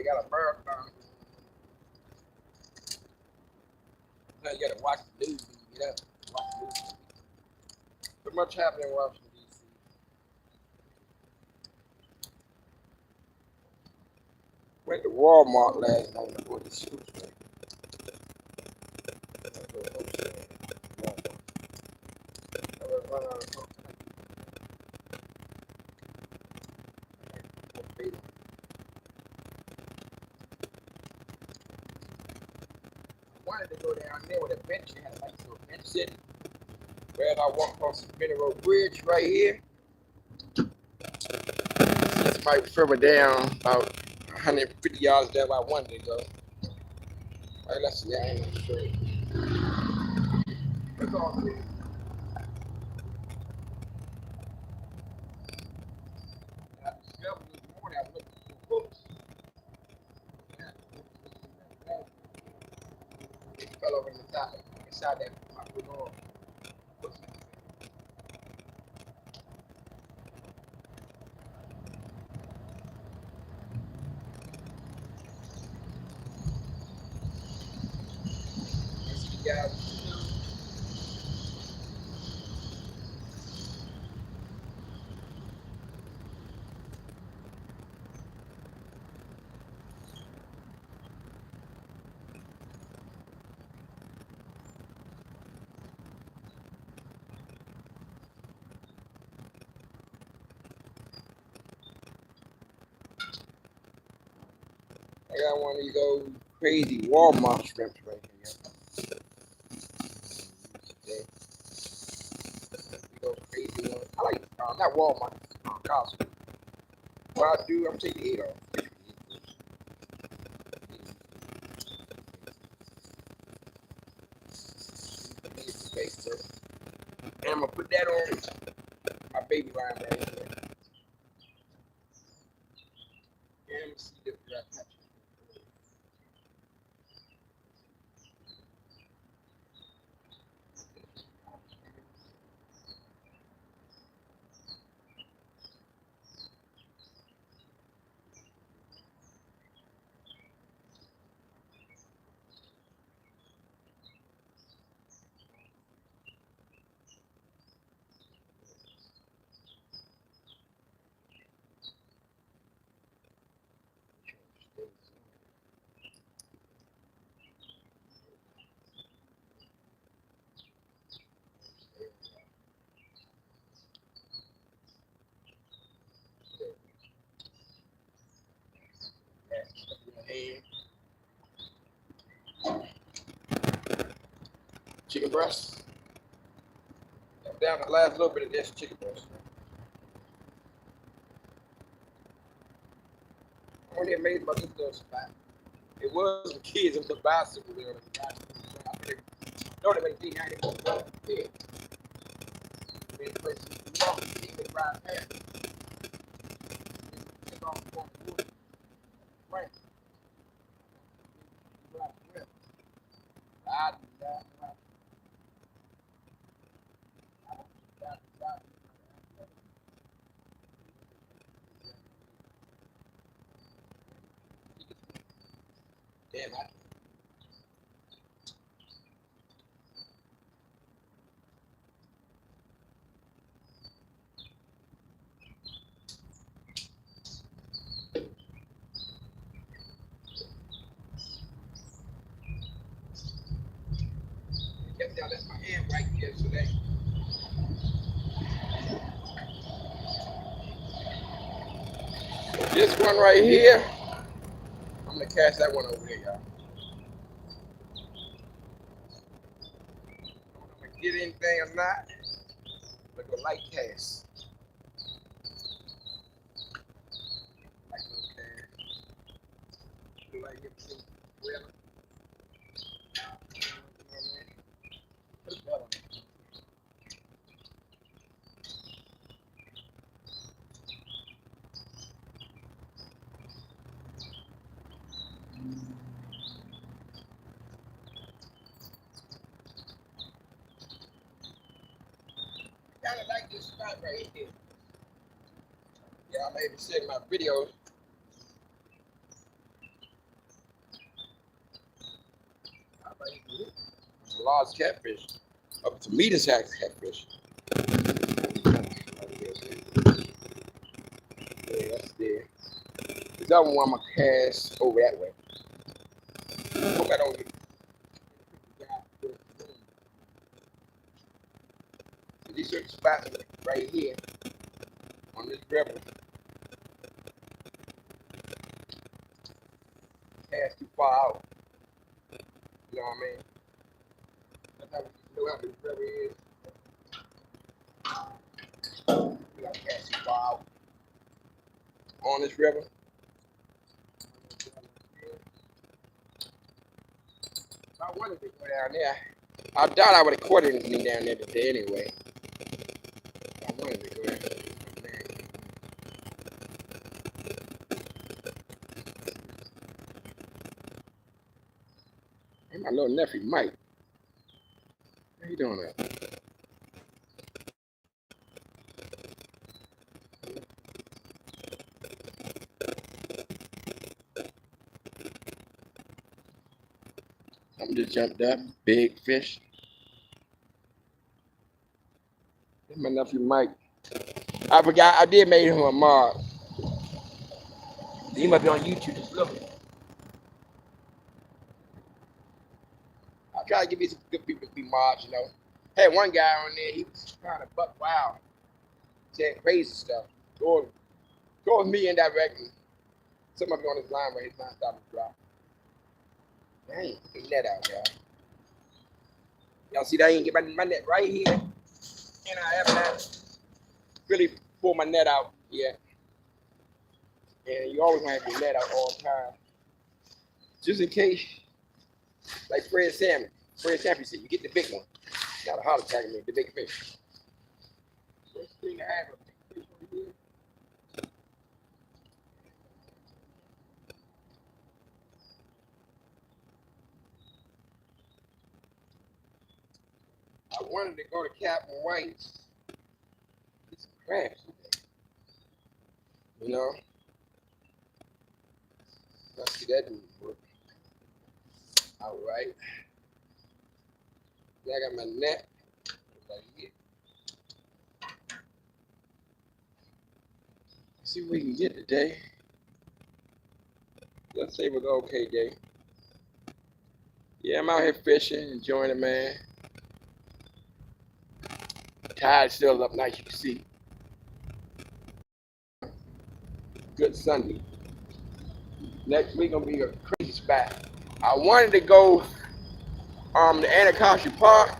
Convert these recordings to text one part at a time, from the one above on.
got a marathon. Now you gotta watch the news when you get up. Watch the news. So much happening in Washington, D.C. Went to Walmart last night to go to school. I wanted to go down there with a bench. They had a nice little bench sitting. Where I walk across the Mineral Bridge right here. It's right further down, about 150 yards down where I wanted to go. Right, let's see, I ain't even sure. What's all this? I discovered this morning, I was looking for books. It fell over in the top, inside that my little books. I see the guys. I got one of these old crazy Walmart shrimps right here. Those crazy ones. I like not Walmart, Costco. What I do, I'm taking the heat off. And I'm gonna put that on my baby line right here. And I'm gonna see if I touch it. Chicken breast. Down the last little bit of this chicken breast. I only made my this little spot. It was the kids with the bicycle there. No, they make D90. Yeah. Made the place to walk. He could ride past. Take off the wood. Right. I do that. Damn, I kept y'all that's my hand right here today. This one right here, I'm gonna cast that one over there, y'all. I'm gonna get anything or not, but go light cast. Like no cast. Do like it, well. Put that on. Kind of like this spot right here. Yeah, I may be seeing my videos. right here. It's a large catfish. Up to meter size catfish. Yeah, that's there. This other one I'm gonna cast over that way. Hope I don't get. So these certain spots right here on this river. Cast too far out. You know what I mean? That's how we know how this river is. We gotta cast too far out on this river. So I wanted to go down there. I doubt I would have caught anything down there today anyway. I wanted to go down there. And my little nephew Mike. How you doing that? Something just jumped up. Big fish. That's my nephew Mike. I forgot I did make him a mod. He might be on YouTube just looking. I try to give you some good people to be mods, you know. Had one guy on there, he was trying to buck wild, saying crazy stuff. Told me indirectly. Somebody on his line where his line stopped to drop. Dang, get that out, y'all. Y'all see that I ain't get my net right here. And I haven't really pulled my net out yet. And you always want to have your net out all the time. Just in case, like Fred Sampson said, you get the big one. Not a heart attack, the big fish. First thing I have a big fish over here. I wanted to go to Captain White's. Get some crabs today. You know? Let's see that didn't work. Alright. Then I got my net right here. Let's see what we can get today. Let's say it was an okay day. Yeah, I'm out here fishing, enjoying it, man. Tide's still up nice, you can see. Good Sunday. Next week gonna be a crazy spot. I wanted to go to Anacostia Park,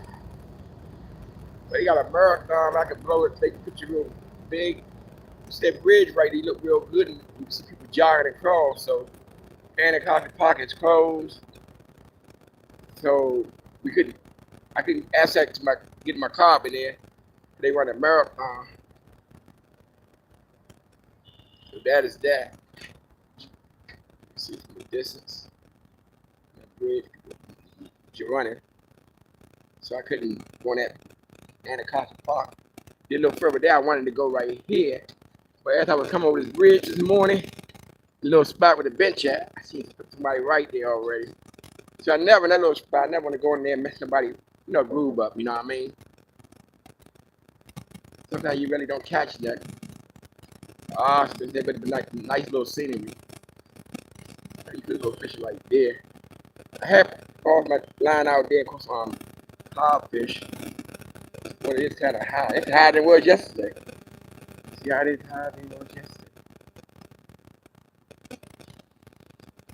but they got a marathon. I could blow it, take a picture real big. It's that bridge right there, look real good, and you can see people jogging across. So Anacostia Park is closed, so I couldn't access to get my car up in there. They run a marathon, so that is that. You see from the distance, that bridge you're running. So I couldn't go on that Anacostia Park. Then a little further down, I wanted to go right here. But as I was coming over this bridge this morning, the little spot with the bench at, I see somebody right there already. So that little spot, I never want to go in there and mess somebody, groove up, you know what I mean? Sometimes you really don't catch that. So there would be nice little scenery. You could go fishing right there. I have off my line out there, of course, codfish. But it is kind of high. It's higher than it was yesterday. See how it is higher than it was yesterday.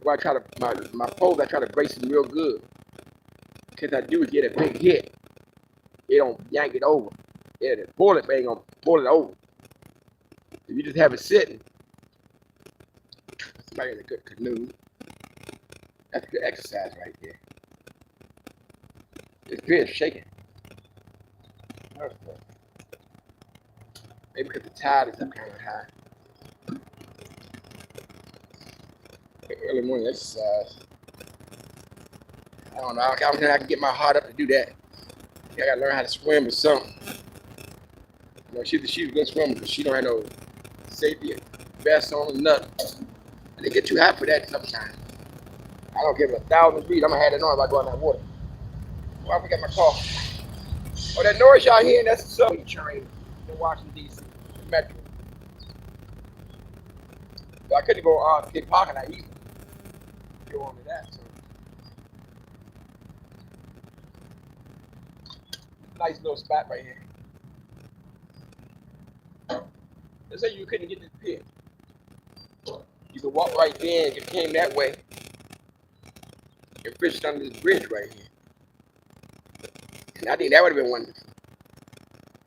So I try to, my poles, I try to brace them real good. Because I do get a big hit. It don't yank it over. Yeah, the bullet ain't gonna pull it over. If you just have it sitting, somebody in a good canoe. That's good exercise right there. This fish shaking. Maybe because the tide is up kind of high. Early morning exercise. I don't know. I can get my heart up to do that. I gotta learn how to swim or something. She's a good swimmer because she don't have no safety vest on or nothing. And they get too hot for that sometimes. I don't give it 1,000 feet. I'm gonna have it on if I go in that water. Oh, I forgot my car. Oh, that noise y'all hearing, that's the subway train in Washington, D.C., the metro. But I couldn't go get parking lot either. Go on to that, so. Nice little spot right here. They say you couldn't get this pit. You could walk right there and if you came that way and fished under this bridge right here. And I think that would have been wonderful.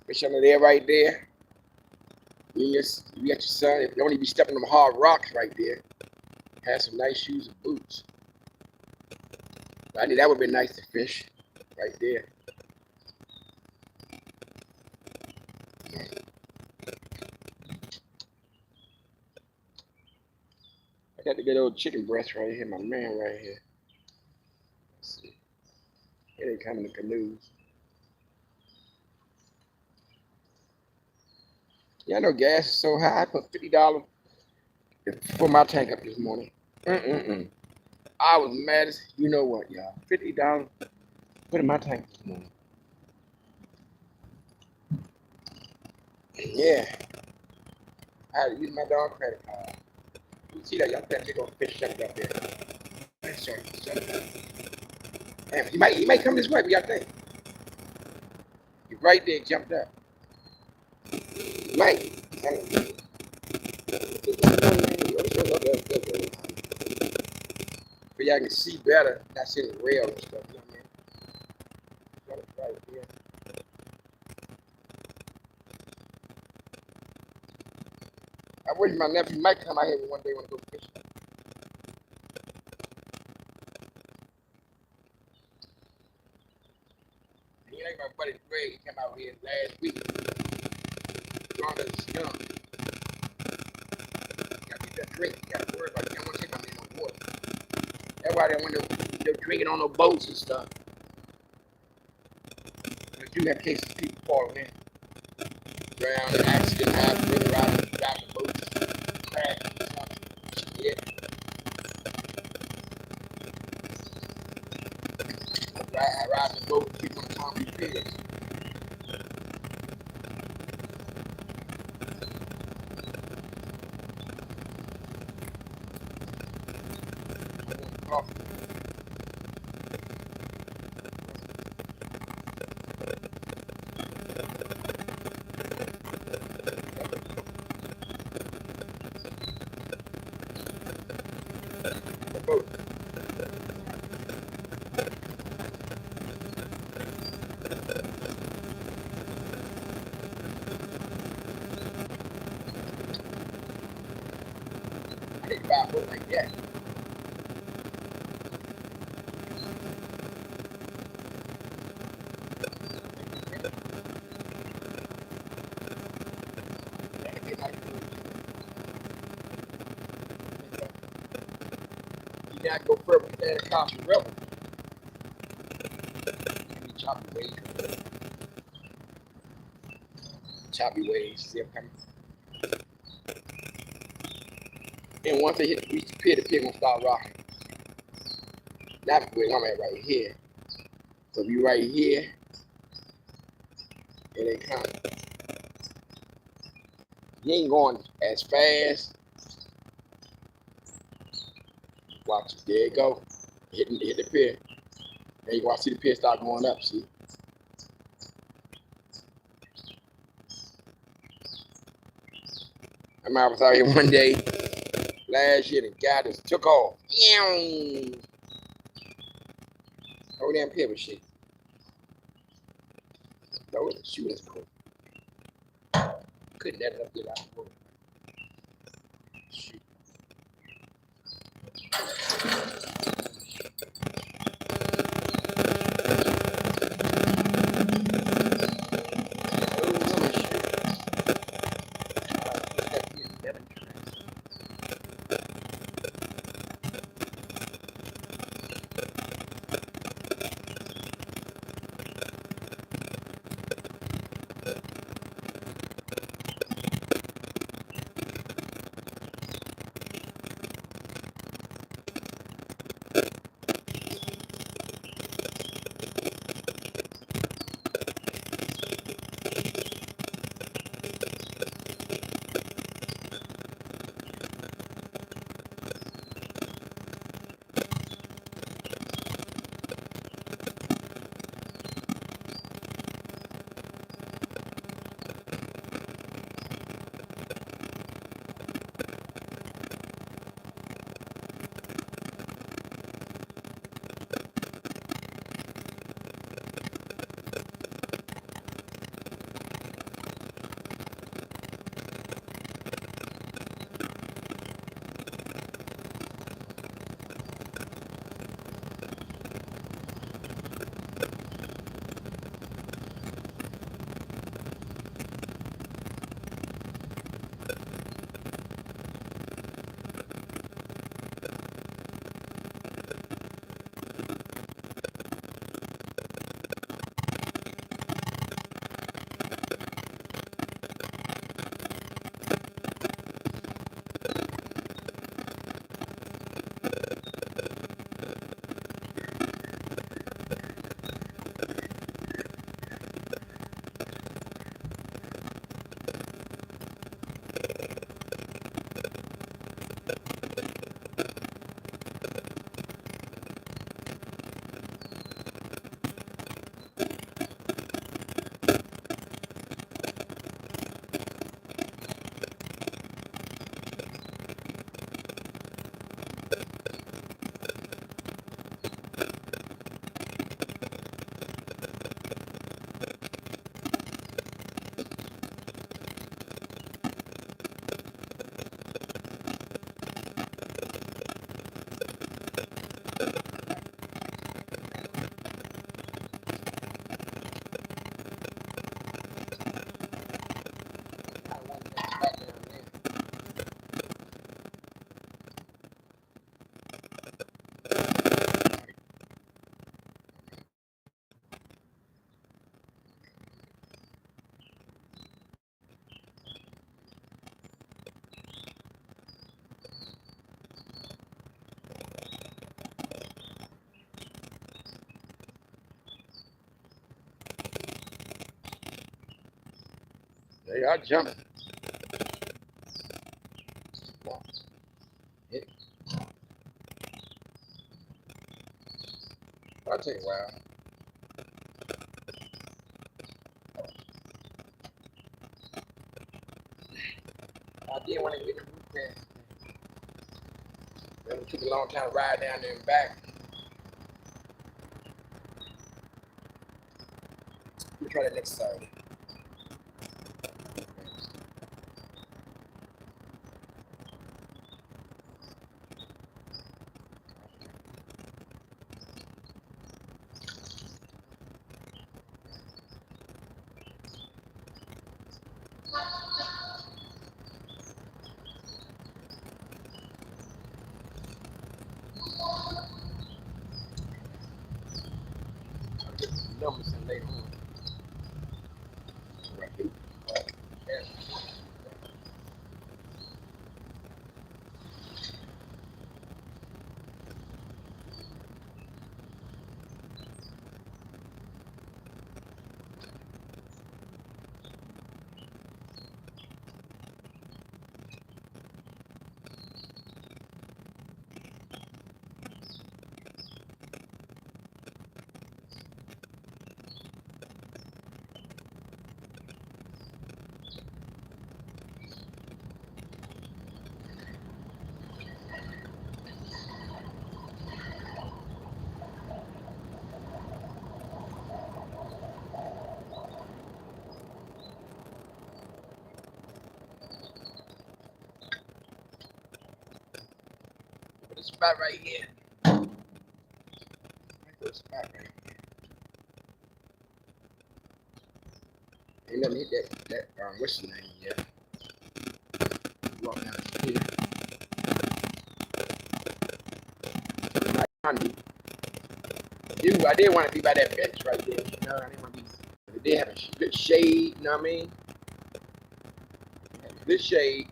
Fish under there right there. You got your son. If you don't even be stepping on them hard rocks right there. Have some nice shoes and boots. But I think that would have been nice to fish right there. I got the good old chicken breast right here, my man right here. Let's see. Here they come in the canoes. Yeah, I know gas is so high. I put $50 for my tank up this morning. I was mad as you know what, y'all. $50 put in my tank this morning. Yeah. I had to use my dog credit card. You see that? Y'all think they're gonna fish something up there. Damn, he might come this way, but y'all think. He's right there, jumped up. He might. But y'all can see better. Not seeing the rail and stuff, you know what I mean? Right there. I wish my nephew might come out here one day when I go fishing. He like my buddy Greg. He came out here last week. Drunk as a skunk. Gotta get that drink. You gotta worry about it. You don't want to take my man no water. That's why they want to drinking on no boats and stuff. But you have cases of people falling in. Drown, an accident happen, driving the boats, crash and stuff. Yeah. I ride the boat, people on the concrete piers. Coffee. The boat. I need to buy a boat like that. You gotta go further with the Anacostia River. Give me choppy waves. Choppy waves. See them coming. And once they reach the pier gonna start rocking. That's where I'm at right here. So be right here. And they come. You ain't going as fast. Watch it. There you go. Hit the pier. Then you watch see the pier start going up, see? I was out here one day last year, the guy just took off. Oh, damn pier was shit. No, it was a shooting scope. Couldn't let it up, get out of the water. Shoot. They are jumping. I'll take a while. I did want to get the root past. It took a long time to ride down there and back. Let me try that next Saturday. I'll get the numbers in later on. Right here. This spot right here. This spot right here. Ain't nothing hit that what's the name yet? Walk down here. I did want to be by that bench right there. You know, I didn't want to be. They have a good shade, you know what I mean? This shade.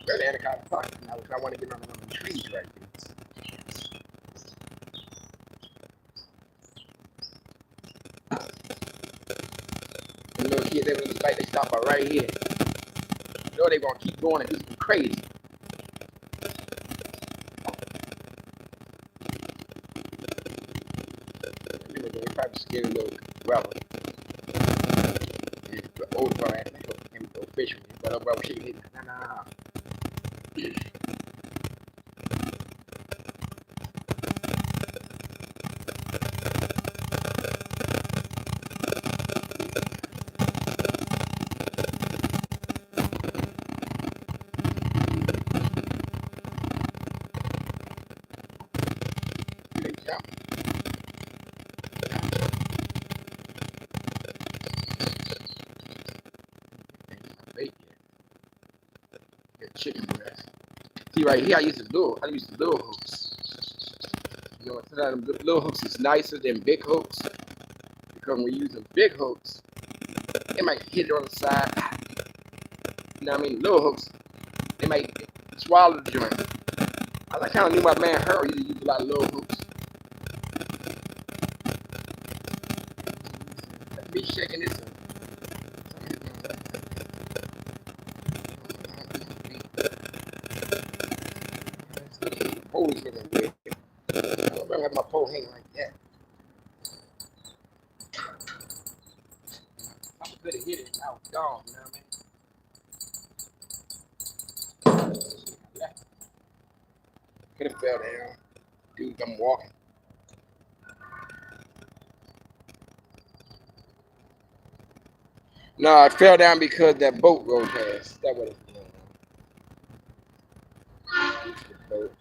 Really, Anacostia Park. I want to get on one of the trees right there. The little kids, they was like, they stop right here. You know they gonna keep going and do something crazy. They probably scared a little brother. The old brother, I think, him official. But old brother shaking his nah. Chicken breast. See right here, I use the lure hooks. You know, sometimes the little hooks is nicer than big hooks because when we use the big hooks, it might hit it on the side. You know what I mean? Little hooks, they might swallow the joint. I kind of knew my man Harold used to use a lot of little hooks. That's me shaking this one. Pole is getting weird. I don't remember having my pole hanging like that. I could have hit it, I was gone, you know what I mean? Yeah. Could have fell down. Dude, I'm walking. No, I fell down because that boat rolled past. That would have been the boat.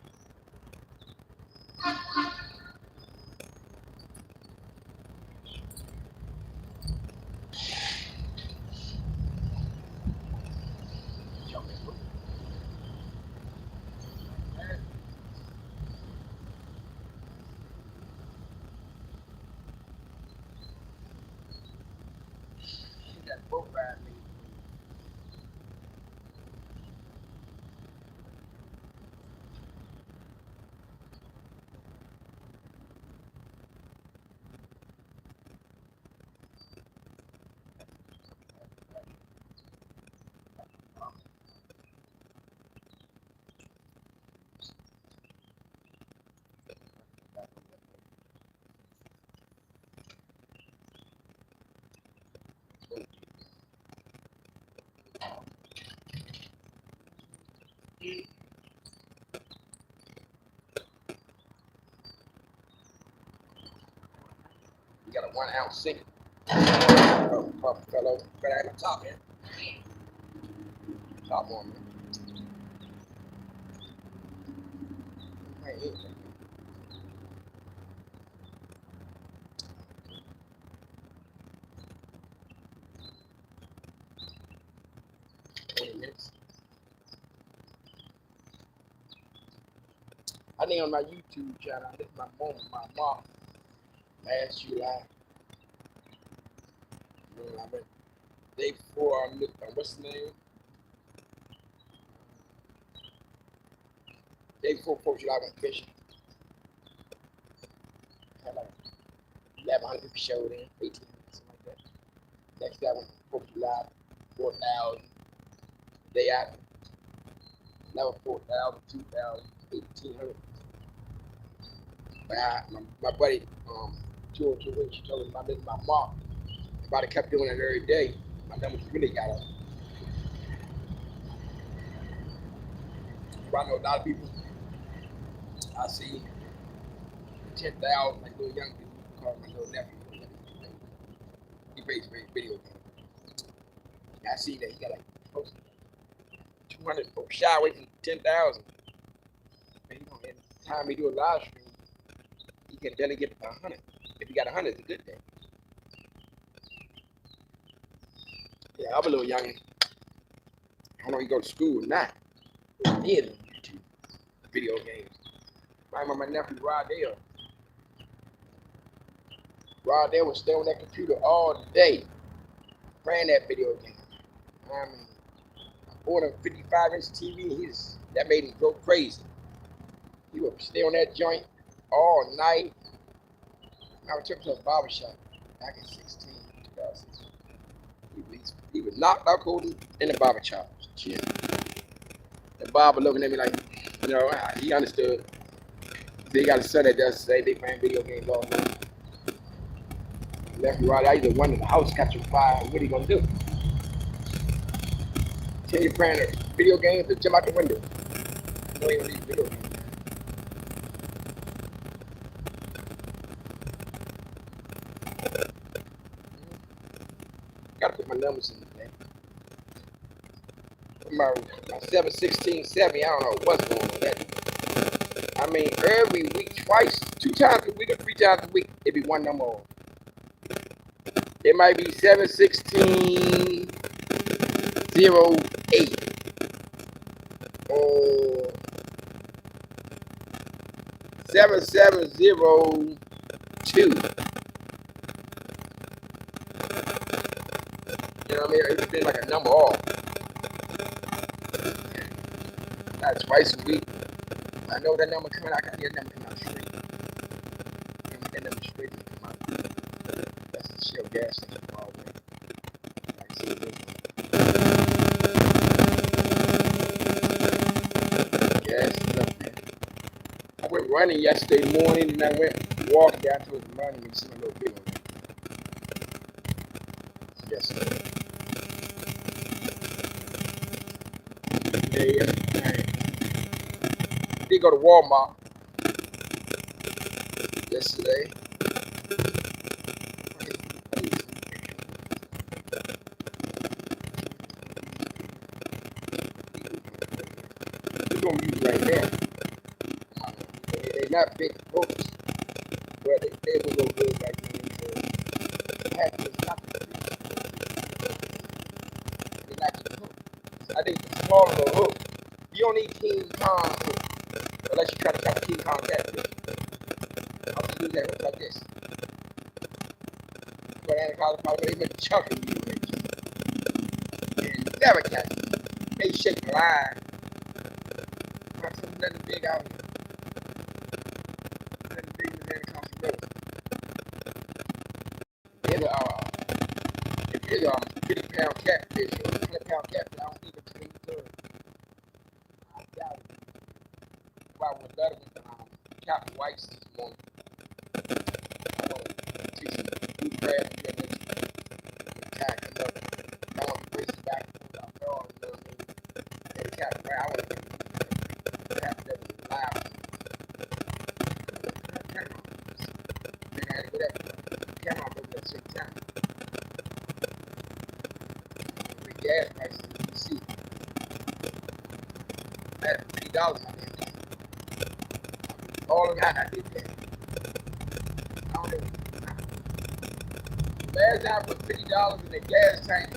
That boat ride me. You got a 1 ounce sink. Oh, pump fell over. Better have the top, man. Top on, man. Man, 20 minutes. I think on my YouTube channel, this is my moment, my mom, last July. I went day before, what's the name? Day before 4th of July, I went fishing. Had like 1,100 people showed in, 1,800, something like that. Next day I went 4th of July, 4,000. Day after, another 4,000, 2,000, 1,800. My buddy, George, she told me my mom. If I'd have kept doing it every day, my numbers really got up. I know a lot of people, I see 10,000, like little young people, call my little nephew. He plays video games. I see that he got like close to 200 folks shy away from 10,000. And every time he do a live stream, he can barely get 100. If he got 100, it's a good day. Yeah, I'm a little young. I don't know if he go to school or not. He is on YouTube, video games. I remember my nephew Rodale. Rodale would stay on that computer all day, playing that video game. I mean, I bought him a 55-inch TV. That made him go crazy. He would stay on that joint all night. I took him to a barber shop back in 2016. He was knocked out cold in the barber shop. Yeah. The barber looking at me like, you know, he understood. They got a son that does say they playing video games all day. Left and right, I either wonder the house catch on fire. What are you gonna do? Tell you playing a video games or jump out the window. You don't even need video games. Gotta put my numbers in there. My 716, 70, I don't know what's going on with that. I mean, every week, twice, 2 times a week or 3 times a week, it be one number off. It might be 716, 08 or 7702. You know what I mean? It's been like a number off. Not twice a week. I know that number coming out. I can hear that number come out straight. That number straight to come out. That's the Shell gas station all the way. Like, see this one. Gas is up, man. I went running yesterday morning and I went walking down towards the mountain and see a little bit on it. Yesterday. Yeah. Did go to Walmart yesterday. We're gonna use right there. They're not big folks, but they will go good right there. They're not just hook. I think the smaller the hook. You don't need King Kong hook. Unless you try to catch a King Kong catfish. I'll just use that hook like this. But Anacostia probably even chunking you and never catch it. They shake the line. There's nothing big out here. Nothing big in Anacostia River. It's a 50-pound catfish or 20-pound catfish. I don't think it's 23rd. I doubt it. I was better with Captain White's this morning. I want to teach some food crab and get it. Attack him up. I want to race back and forth out there. You know what I mean? And Captain White, I want to What happened that was loud. Camera. Then I had to go that camera off over at the same time. With gas prices, you see. I had $50 out there. All the time I did that. I don't know. Last time I put $50 in the gas tank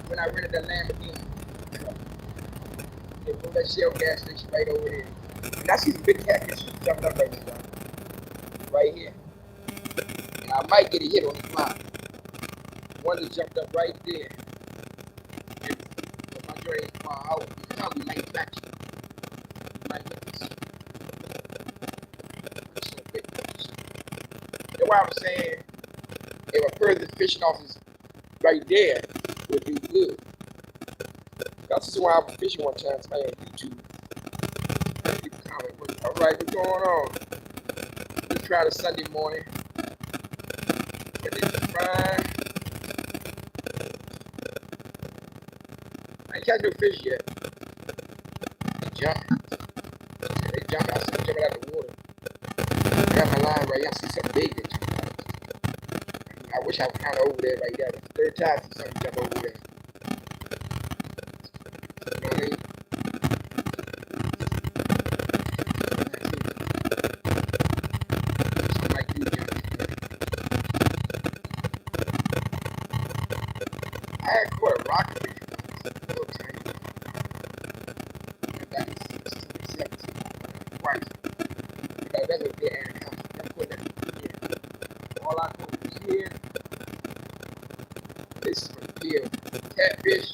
when I rented that Lamborghini. They put that Shell gas station right over there. And I see the big catfish jumping up right now. Right here. And I might get a hit on this line. One that jumped up right there. And my joint ain't far out. It's probably manufactured. Might get this. It's so big. That's why I was saying if a further fishing office right there would do good. That's just why I was fishing one time on YouTube. People comment, all right, what's going on? Just try the Sunday morning. And it's fine. I ain't catch no fish yet. They jump. They jump out, some jumping out the water. I got my line right here. I see something big that jump out. I wish I was kind of over there right there. It's the third time I see something jump over there. You know what I mean? Something like you jump. I had caught a rockfish. A little tiny. That is 17. Twice. Because that's a big Anacostia. I caught that here. All I caught was here. This is from here. Catfish.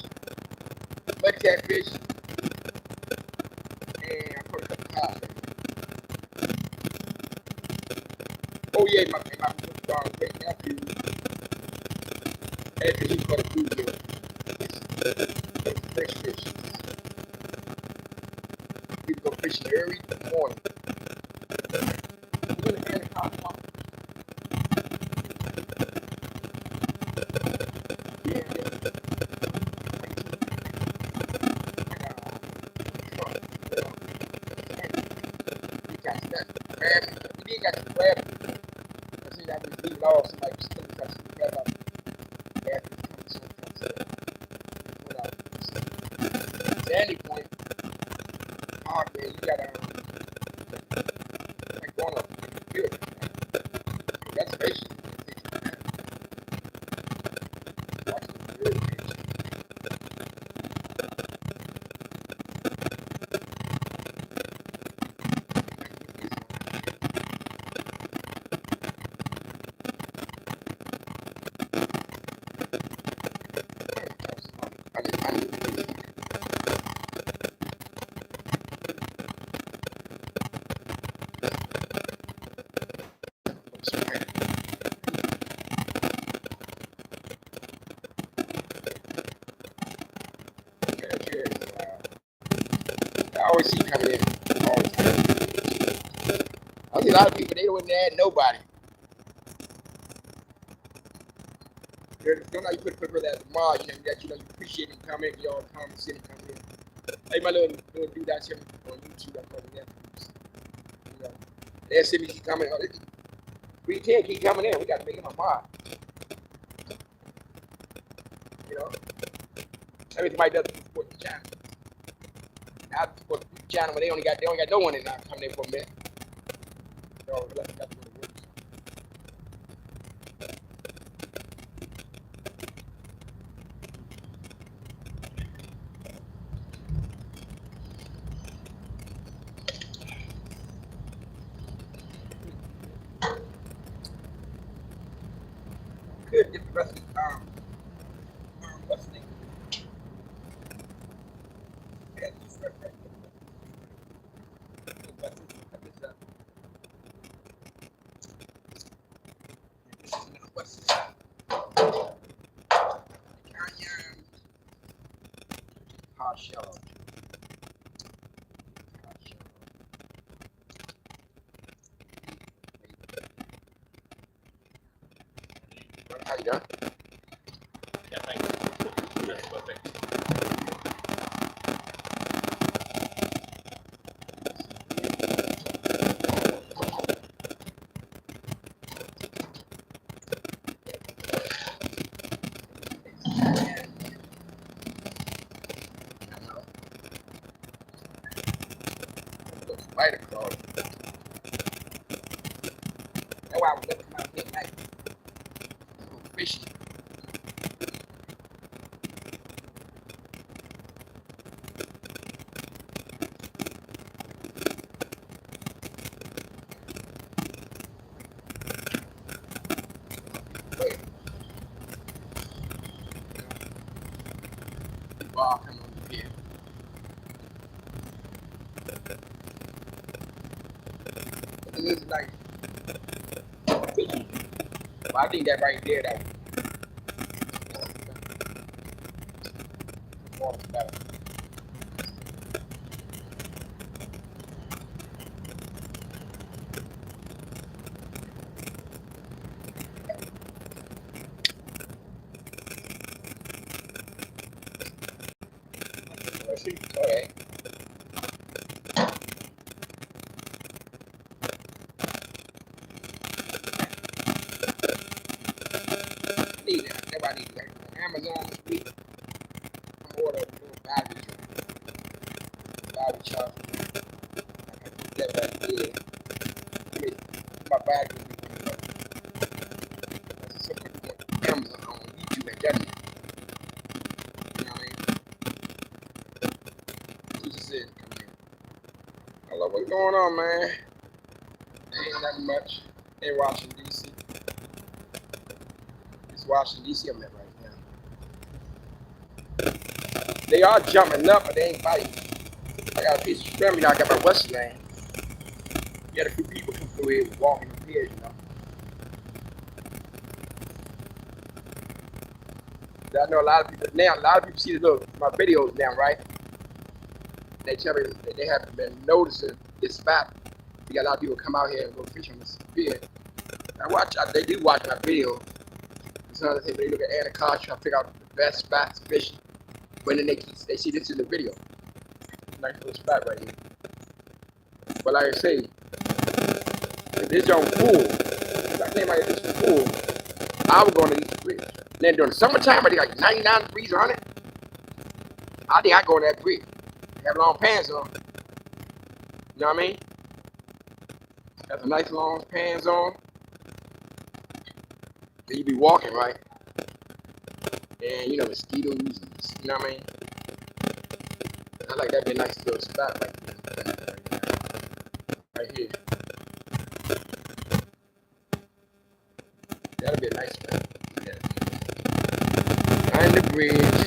Mud catfish. And I put a couple pounds in it. Oh yeah, my great nephew. After he caught a bluegill. It's fresh fish. We go fishing early in the morning. We're in the Anacostia. Yeah. We did got the crab. I think I was leaving off somebody was still got some crab out after it's coming so Sandy Point. Oh man, you gotta like going up good. Reservation. Watch the good fish. I always see coming in all the time. I see a lot of people, they don't add nobody. Don't know you put that at the mall, that you appreciate them coming, y'all come and see them coming in. Hey, my little dude out here on YouTube, I call them nephews. They see me keep coming. We can't keep coming in. We got to make him a mod. Everybody does support the channel. I support the channel, but they only got no one in now coming in for a minute. Got to go to work. Could get the rest of the what's the name? Yeah, just right there. What's this? Hard shell. How you doing? Yeah, thank you. That's perfect. right across. That's why I would never come out here at night. Go fishing. Wait. Ball coming over here. This is nice. Well, I think that right there, that water's better. Let's see. Okay. I need that. That's what I need. Like Amazon this week. I'm ordering a little battery charger. I can put that right there. I mean, my battery will be going up. So put Amazon on YouTube and get it. You know what I mean? Who just said come here? Hello, what's going on, man? Ain't nothing much in Washington, D.C. It's Washington, D.C. I'm at right now. They are jumping up, but they ain't biting. I got a piece of shrimp, you know, I got my West Land. You had a few people come through here walking up here, you know. I know a lot of people now, a lot of people see my videos now, right? They tell me that they haven't been noticing this spot. You got a lot of people come out here and go fish on this pier. They do watch my videos. Sometimes they look at Anacostia, try to figure out the best spots to fish. But then they see this in the video. Nice little spot right here. But like I say, if this don't full, if I came out here this full, I was going to eat the bridge. Then during the summertime, I think like 99 degrees, 100. I think I go to that bridge. Have long pants on. You know what I mean? Have some nice long pants on. Then you be walking, right? And you know, mosquitoes, you know what I mean? I like that be a nice little spot right here. That'll be a nice spot. Yeah. Behind the bridge.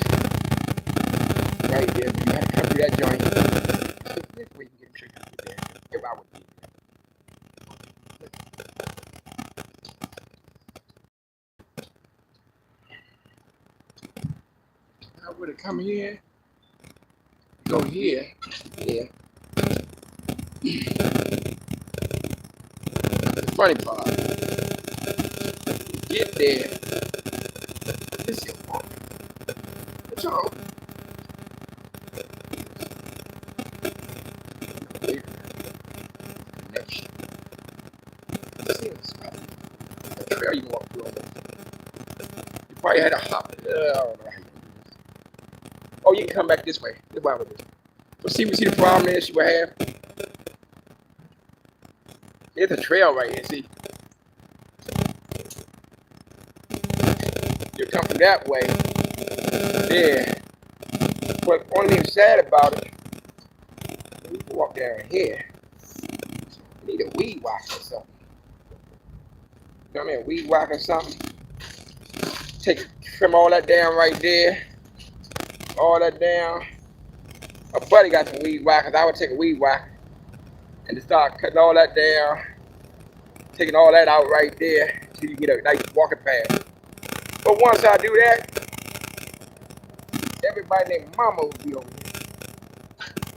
Right there. You have to come through that joint. This way you can get a trick out there. If I would be there. I would have come here. Go here. Yeah. The funny part. Get there. This is your That's all. Connection. See this spot. The trail you can walk through almost. You probably had a hop. I don't know how you do this. Oh, you can come back this way. This way with this. So see the problem is you will have. There's a trail right here, see? You come from that way. There. But only thing sad about it, we can walk down here. We need a weed whacker or something. You know what I mean? A weed whacker or something. Trim all that down right there. All that down. My buddy got some weed whackers. I would take a weed whacker and just start cutting all that down. Taking all that out right there until you get a nice walking path. But once I do that, everybody named Mama will be over here.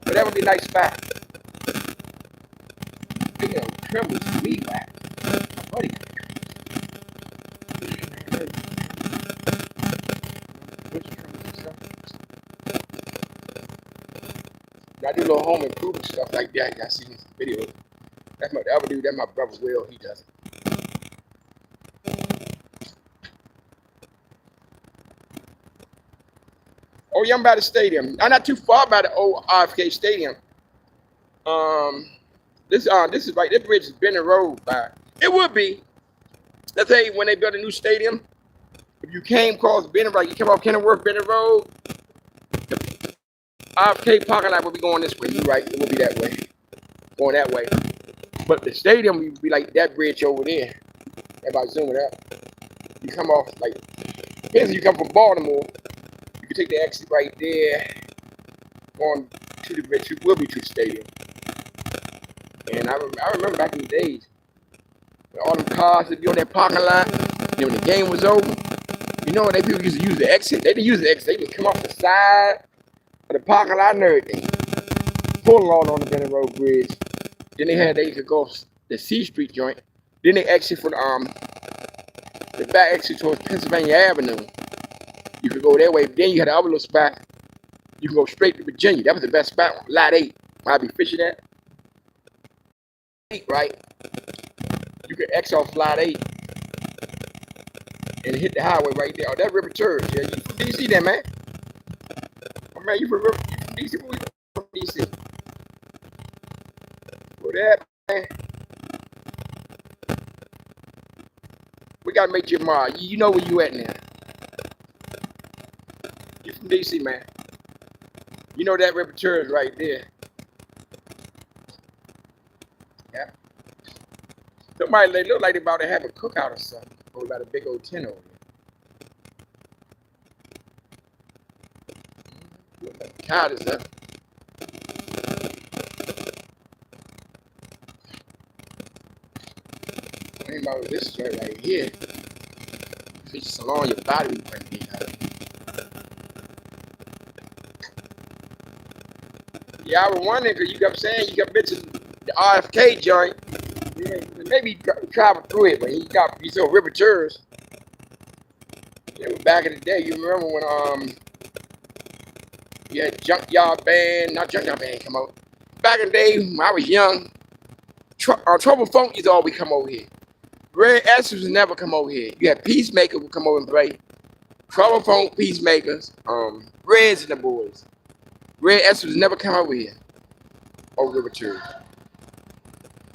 But that would be a nice spot. You know, trim with weed whacker. My buddy got I do a little home improvement stuff like that. Y'all see these videos. That's the other dude. That's my brother Will. He does it. Oh yeah, I'm by the stadium. I'm not too far by the old RFK Stadium. This is right. This bridge is Benning Road by. It would be. Let's say when they built a new stadium, if you came across Benning, like you came off Kenilworth Benning Road, the RFK parking lot would be going this way. You right? It would be that way, going that way. But the stadium would be like that bridge over there. Everybody zoom it up. You come off like, depends if you come from Baltimore, you can take the exit right there, going to the bridge. You will be to the stadium. And I remember back in the days, when all them cars would be on that parking lot, and when the game was over, you know, they people used to use the exit. They didn't use the exit. They just come off the side of the parking lot and everything. Pull on the Benning Road Bridge. Then they could go the C Street joint. Then they exit for the back exit towards Pennsylvania Avenue. You could go that way. Then you had the other little spot. You can go straight to Virginia. That was the best spot. Lot 8. Where I be fishing at. 8, right? You could exit off Lot 8 and hit the highway right there. Oh, that River Church. Yeah, you from DC then, man? Oh, man, you from DC? Where you from DC? Where that, man? We gotta make you tomorrow. You know where you at now. You from DC, man. You know that River Church right there. Yeah. Somebody, they look like they about to have a cookout or something. Or about a big old tent over there. The cow is up. Think about this joint right here. Fish salon, your body will bring it out. Yeah, I was wondering because you kept saying you kept mentioning the RFK joint. Maybe travel through it, but he saw River Tours. Back in the day, you remember when you had Junkyard Band, not Junkyard Band come out. Back in the day when I was young, Trouble Funk used to always come over here. Red Essence would never come over here. You had Peacemaker would come over and play. Trouble Funk, Peacemakers, Reds and the boys. Red Essence would never come over here. Over River Tours.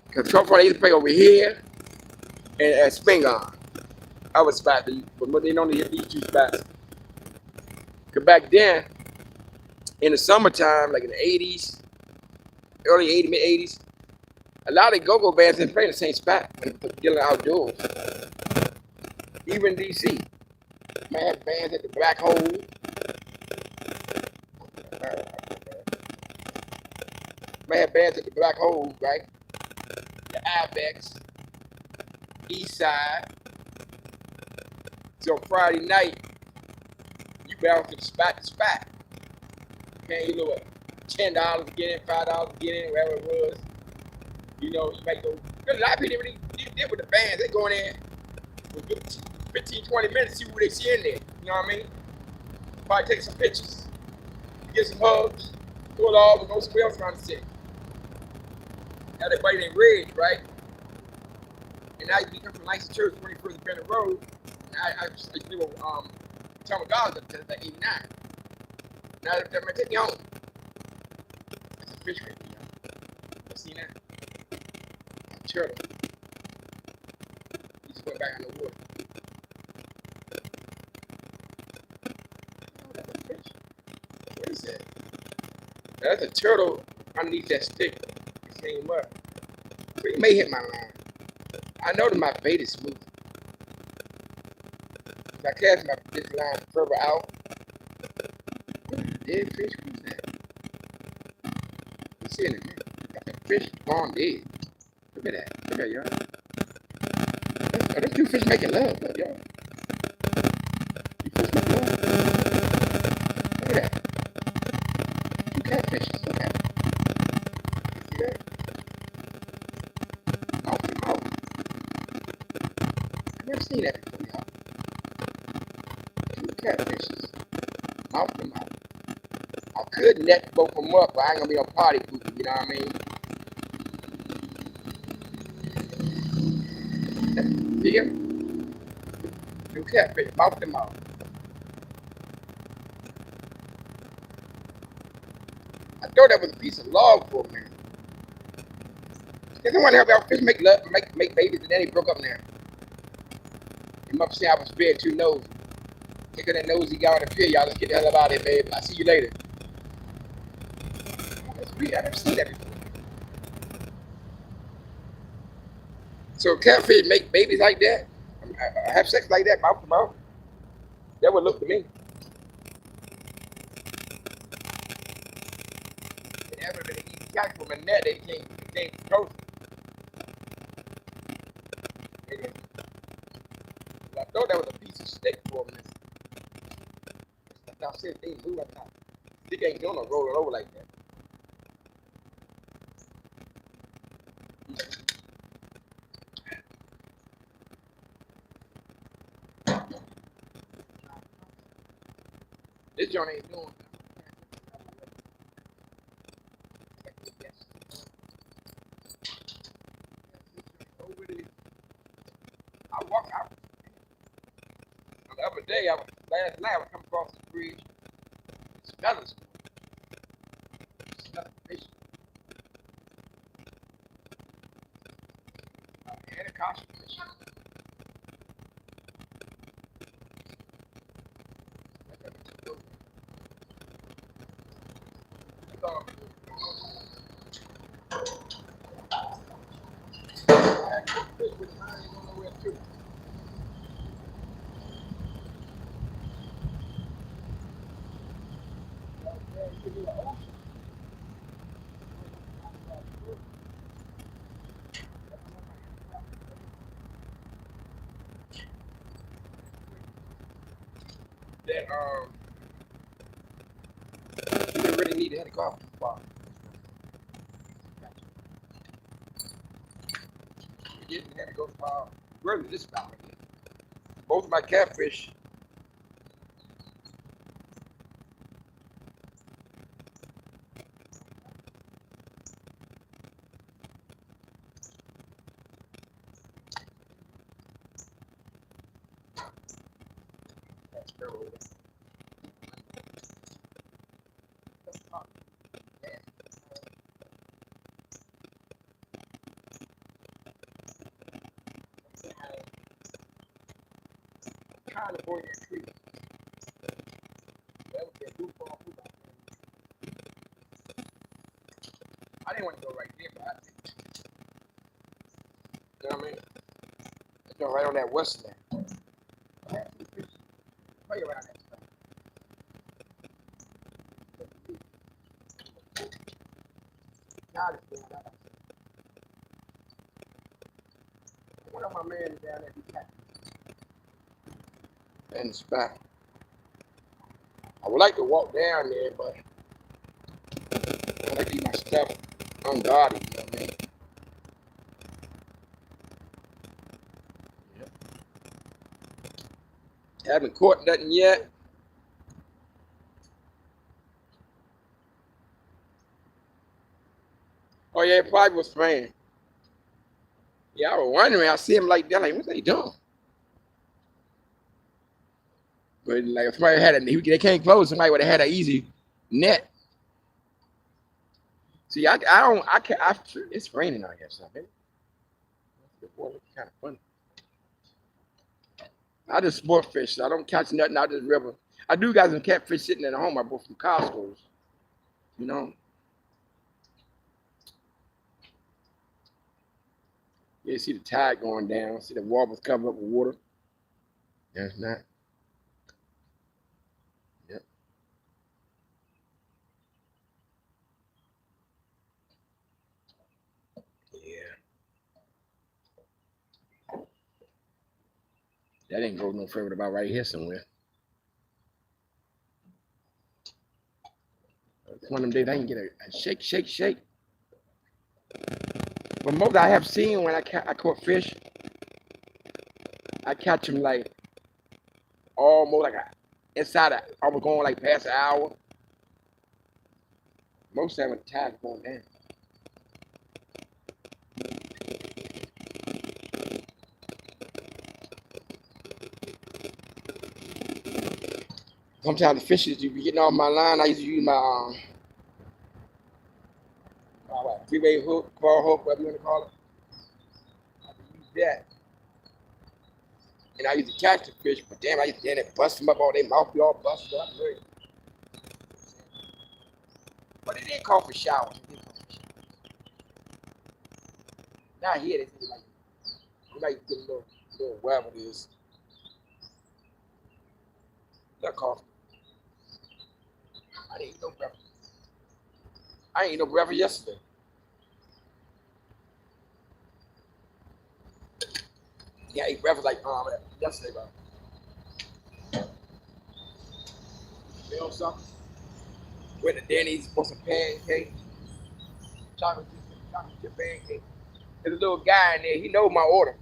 Because Trouble Funk, they used to play over here and at Spingarn. I was spot, but they only hit these two spots. Because back then, in the summertime, like in the 80s, early 80s, mid 80s, a lot of go-go bands didn't play in the same spot when dealing outdoors. Even in DC, man had bands at the Black Hole. Man had bands at the Black Hole, right? The Ibex, East Side. So Friday night, you bounce from spot to spot. Man, you know what? $10 to get in, $5 to get in, wherever it was. You know, you might go. A lot of people really did with the bands. They go in there for 15, 20 minutes, see what they see in there. You know what I mean? Probably take some pictures, get some hugs, do it all, but go somewhere else around the city. Now that buddy named Red, right? And now you become from License Church, 21st Benning Road. And I used to do a Tom McGowan up to that 89. Now they're gonna take me home. That's a fish right there. You seen that? A turtle. He just went back in the water. Oh, that's a fish. What is that? That's a turtle underneath that stick. It came up. So he may hit my line. I know that my bait is smooth. If I cast this line further out, dead fish, what's that? Let's see in a minute. That's a fish gone dead. Look at that. Look at y'all. Are those two fish making love? Look, y'all. Two fish making love. Look at that. Two catfishes. Look at that. See that? Mouth to mouth. I've never seen that before, y'all. Two catfishes. Mouth to mouth. I could net both of them up, but I ain't gonna be on party pooping, you know what I mean? See him? Two catfish, mouth to mouth. I thought that was a piece of log for a minute. If someone help out fish make love, make babies, and then he broke up there. He must say I was being too nosy. Take that nosy guy on the pier, y'all. Let's get the hell out of here, babe. I'll see you later. That's weird. I've never seen that before. So catfish make babies like that? Have sex like that, mouth to mouth? That would look to me. They never been an easy catch from a net. They came close. I thought that was a piece of steak for him. I said they move. I thought they ain't gonna roll it over like that. This joint ain't doing. I walk out. The other day, last night I was coming across the bridge. Smelling fish. Anacostia fish. That you didn't really need to head off too far. You didn't have to go far. Where is this about? Both of my catfish. Kind of avoid that tree. That would be a blue ball. I didn't want to go right there, but I did. You know what I mean? Let's go right on that west end. Right around that stuff. God is going out. One of my men down there, he packed. And it's back. I would like to walk down there, but I like to keep my stuff unguarded, you know what I mean? Yep. Haven't caught nothing yet. Oh yeah, it probably was spraying. Yeah, I was wondering. I see him like that, like, what they doing? But like, if somebody had they can't close. Somebody would have had an easy net. See, I can't. It's raining, I guess. I think. The water kind of funny. I just sport fish. So I don't catch nothing out of this river. I do got some catfish sitting at home. I bought from Costco's. You know. Yeah, you see the tide going down. See the warbler's covered up with water. There's not. Yep. Yeah. That ain't go no further about right here somewhere. It's one of them days I can get a shake. But most I have seen when I caught fish, I catch them like almost like inside of almost going like past an hour. Most of them the tide's going down. Sometimes the fishes you be getting off my line. I used to use my 3-way hook, claw hook, whatever you want to call it. that. And I used to catch the fish, but damn, I used to bust them up, all their mouth be all busted up. Really. But it didn't call for showers. It didn't call for showers. Now here they say like, you might get a little whatever it is. That coffee. I didn't eat no breakfast. I ain't eat no breakfast yesterday. Yeah, I ate breakfast like yesterday, bro. You know something? Went to Denny's for some pancakes. Chocolate chip pancakes. There's a little guy in there, he knows my order.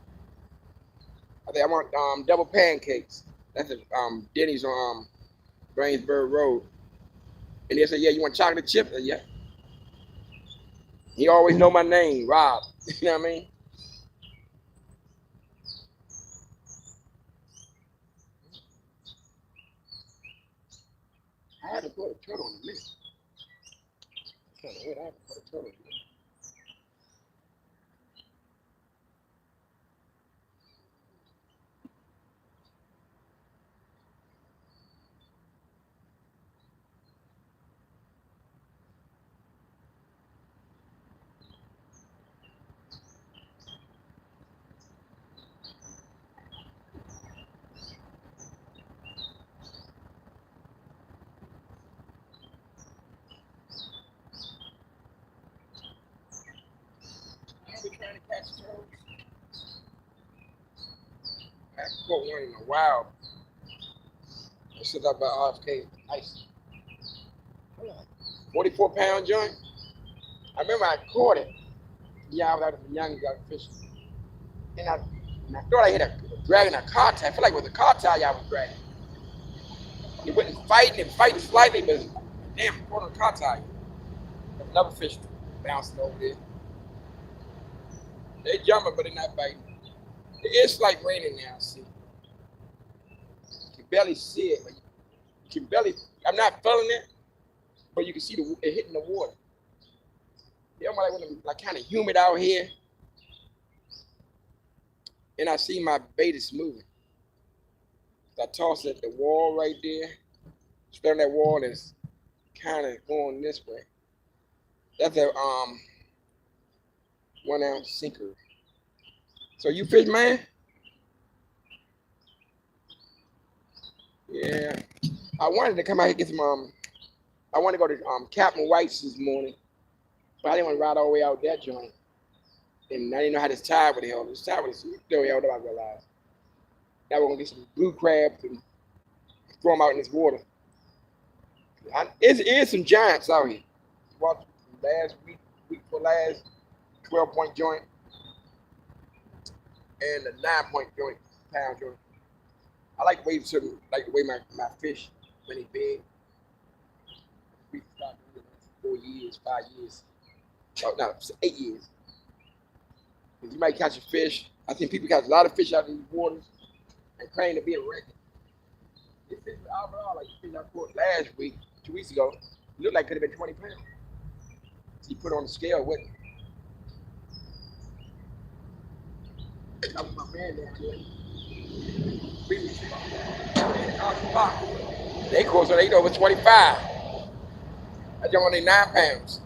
I think I want double pancakes. That's at Denny's on Brainsburg Road. And they said, yeah, you want chocolate chip? I said, yeah. He always know my name, Rob. You know what I mean? I had to put a turtle in a minute. I can't wait, I had to put a turtle in a minute. I've been trying to catch turtles. I haven't caught one in a while. Since I've been RFK, nice. 44-pound joint. I remember I caught it. Yeah, I was young, got fishing. And I thought I hit a dragging a car tie. I feel like it was a car tie y'all was dragging. It wasn't fighting slightly, but damn, caught on a car tie. There's another fish bouncing over there. They jumping, but they're not biting. It is like raining now, see. You can barely see it, but you can barely, I'm not feeling it, but you can see it hitting the water. You know, like kind of humid out here. And I see my bait is moving. I toss it at the wall right there. Spin that wall and it's kind of going this way. That's a 1 ounce sinker. So you fish, man? Yeah. I wanted to come out here and get some I want to go to Captain White's this morning, but I didn't want to ride all the way out that joint. And I didn't know how this tide would held. This tide would still held up, I realized. Now we're gonna get some blue crabs and throw them out in this water. It is some giants out here. Watched last week for last 12-point joint and a 9-point joint, pound joint. I like the way my fish when they big. We started doing it 4 years, 5 years. Oh, no, 8 years. You might catch a fish. I think people catch a lot of fish out in these waters and claim to be a record. This fish overall, like the fish I caught last week, 2 weeks ago, looked like it could have been 20 pounds. So you put it on the scale with it. That was my man down there. They caught so they over 25. I jumped on their 9 pounds.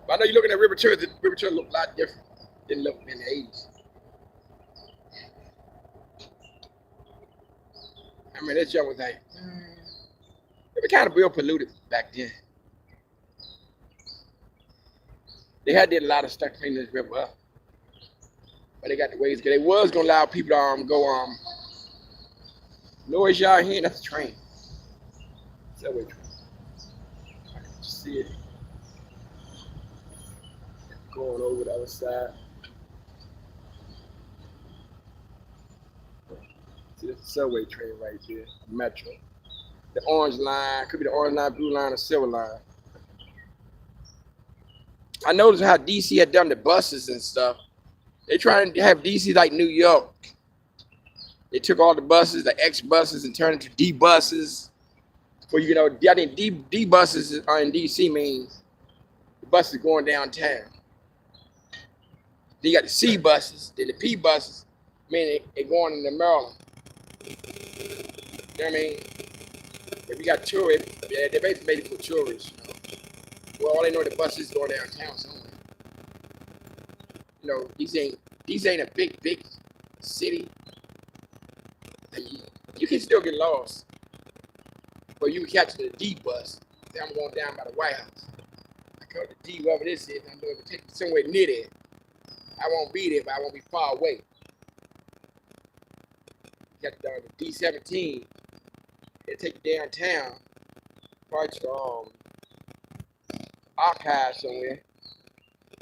But I know you're looking at river turtles. The river turtles look a lot different than look in the 80s. I mean, that junk was like, they were kind of real polluted back then. They had did a lot of stuff cleaning this river up. But they got the ways. They was going to allow people to go, noise y'all hearing, that's a train. Subway train. I can see it. Going over the other side. See, that's the subway train right there, Metro. The orange line, could be the orange line, blue line, or silver line. I noticed how DC had done the buses and stuff. They trying to have DC like New York. They took all the buses, the X buses, and turned it to D buses. For you know, I think D buses are in DC means the bus is going downtown. Then you got the C buses, then the P buses. Meaning they going into Maryland. You know what I mean? If you got tourists, they basically made it for tourists. You know? Well, all they know the buses going downtown somewhere. You know, these ain't a big city. You can still get lost, but you can catch the D bus. Then I'm going down by the White House. I come to D, wherever this is, and I'm going to take you somewhere near there. I won't be there, but I won't be far away. You got the D17. They take you downtown, parts the archive somewhere.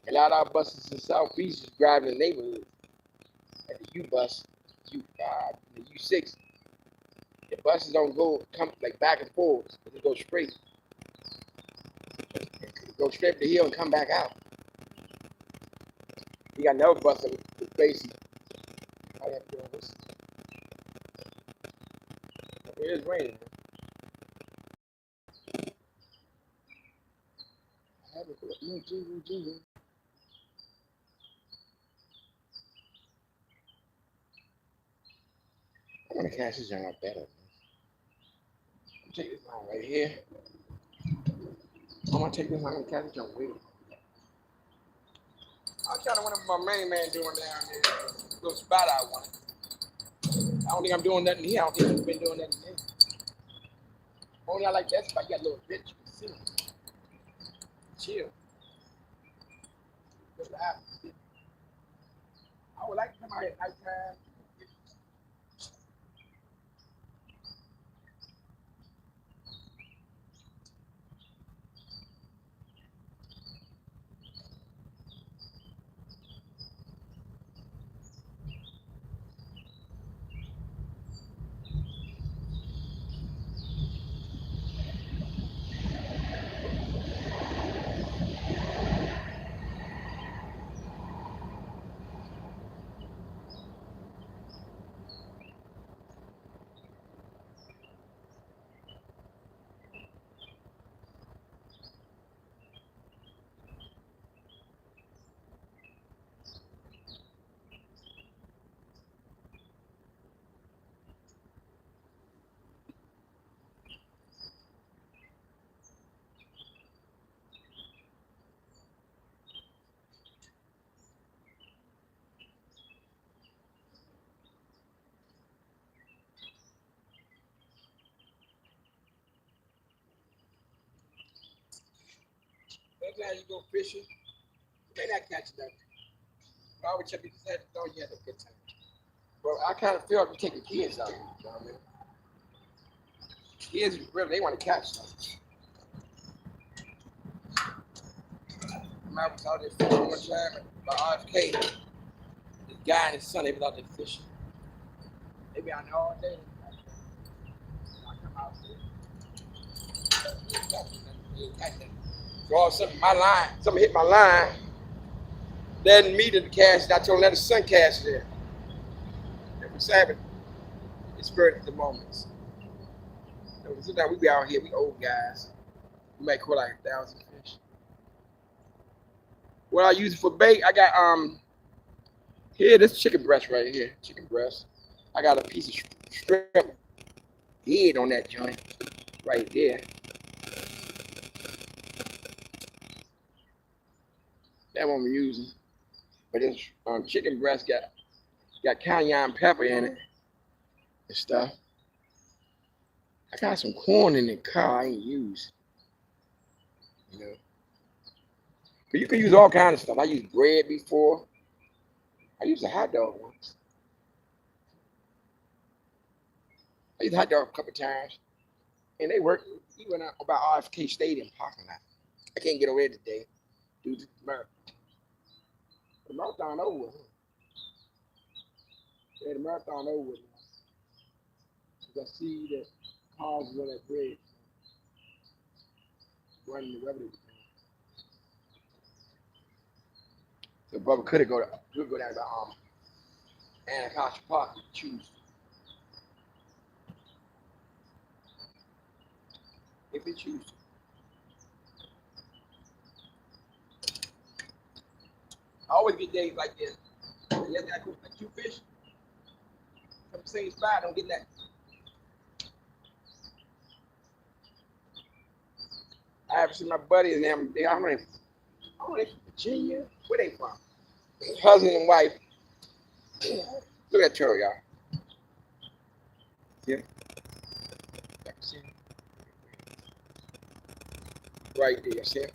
A lot of our buses in South Beach is driving the neighborhood. At the U bus, U5, the U6. The buses don't come like back and forth. They go straight. Go straight to the hill and come back out. You got another bus with basically. How you doing this? It is raining. I'm gonna catch this young up better. Take this line right here. I'm gonna take this line and catch this young with it. I'm trying to wonder what my main man doing down there. Little spot I want. I don't think I'm doing nothing here. I don't think he's been doing nothing there. Only I like that spot. You got a little bitch. You can sit. Chill. Just laugh. I would like to come out here at nighttime. Sometimes you go fishing, you may not catch nothing. But I would check if you had to know you had a good time. Well, I kind of feel like we're taking kids out here, you know what I mean? Kids really, they want to catch something. I was out there fishing one time by RFK. This guy and his son, they was out there fishing. They be out there all day. I come out there. They ain't catch nothing. So all of a sudden, my line, something hit my line. Letting me to cast it. I told him let his son cast it there. And we saving it's spirit at the moments. So sometimes we be out here, we old guys. We might caught like 1,000 fish. What I use it for bait, I got here, this chicken breast right here. Chicken breast. I got a piece of shrimp head on that joint right there. That one I'm using. But this chicken breast got cayenne pepper in it and stuff. I got some corn in the car I ain't used. You know. But you can use all kinds of stuff. I used bread before. I used a hot dog once. I used a hot dog a couple times. And they work. We went out about RFK Stadium parking lot. I can't get over there today due to the marathon. The marathon over. Yeah, the marathon over now. Because I see that cars is on that bridge. Running the revenue. So brother could go down to Anacostia Park and choose. If he chooses. I always get days like this. You have to cook like two fish from the same spot. Don't get that. I haven't seen my buddies and them. I don't know they from Virginia. Where they from? Husband and wife. Look at that turtle, y'all. See him? See him? Right there, see him?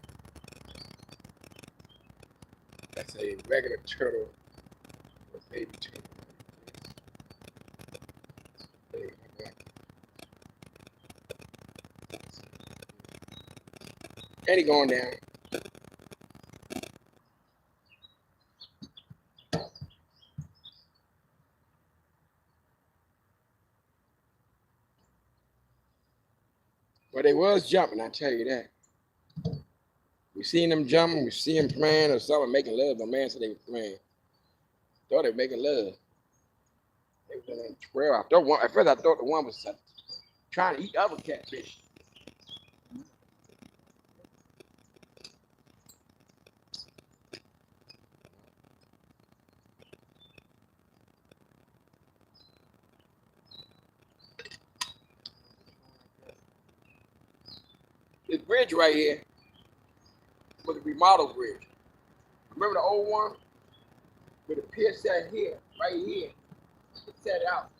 That's a regular turtle or baby turtle. And he going down. But they was jumping, I tell you that. We seen them jumping, we see them playing or something, making love. The man said they were playing. Thought they were making love. They was in 12. At first I thought the one was trying to eat other catfish. This bridge right here was a remodeled bridge. Remember the old one? Where the pier sat here, right here. It sat out.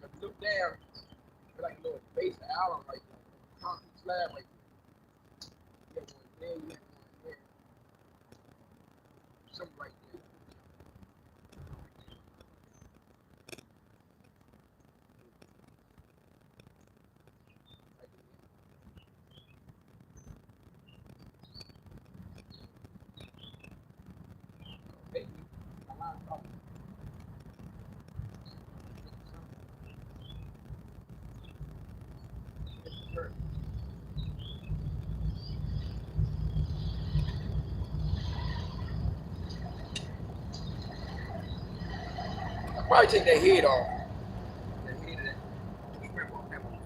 If you look down, it's like a little base of island right there. Concrete slab right there. You have one there, you have one there. Something right there. I'll probably take that head off. That head of that shrimp off that one.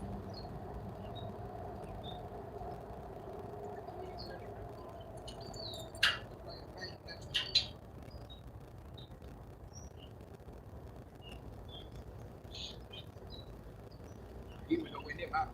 He was nowhere near my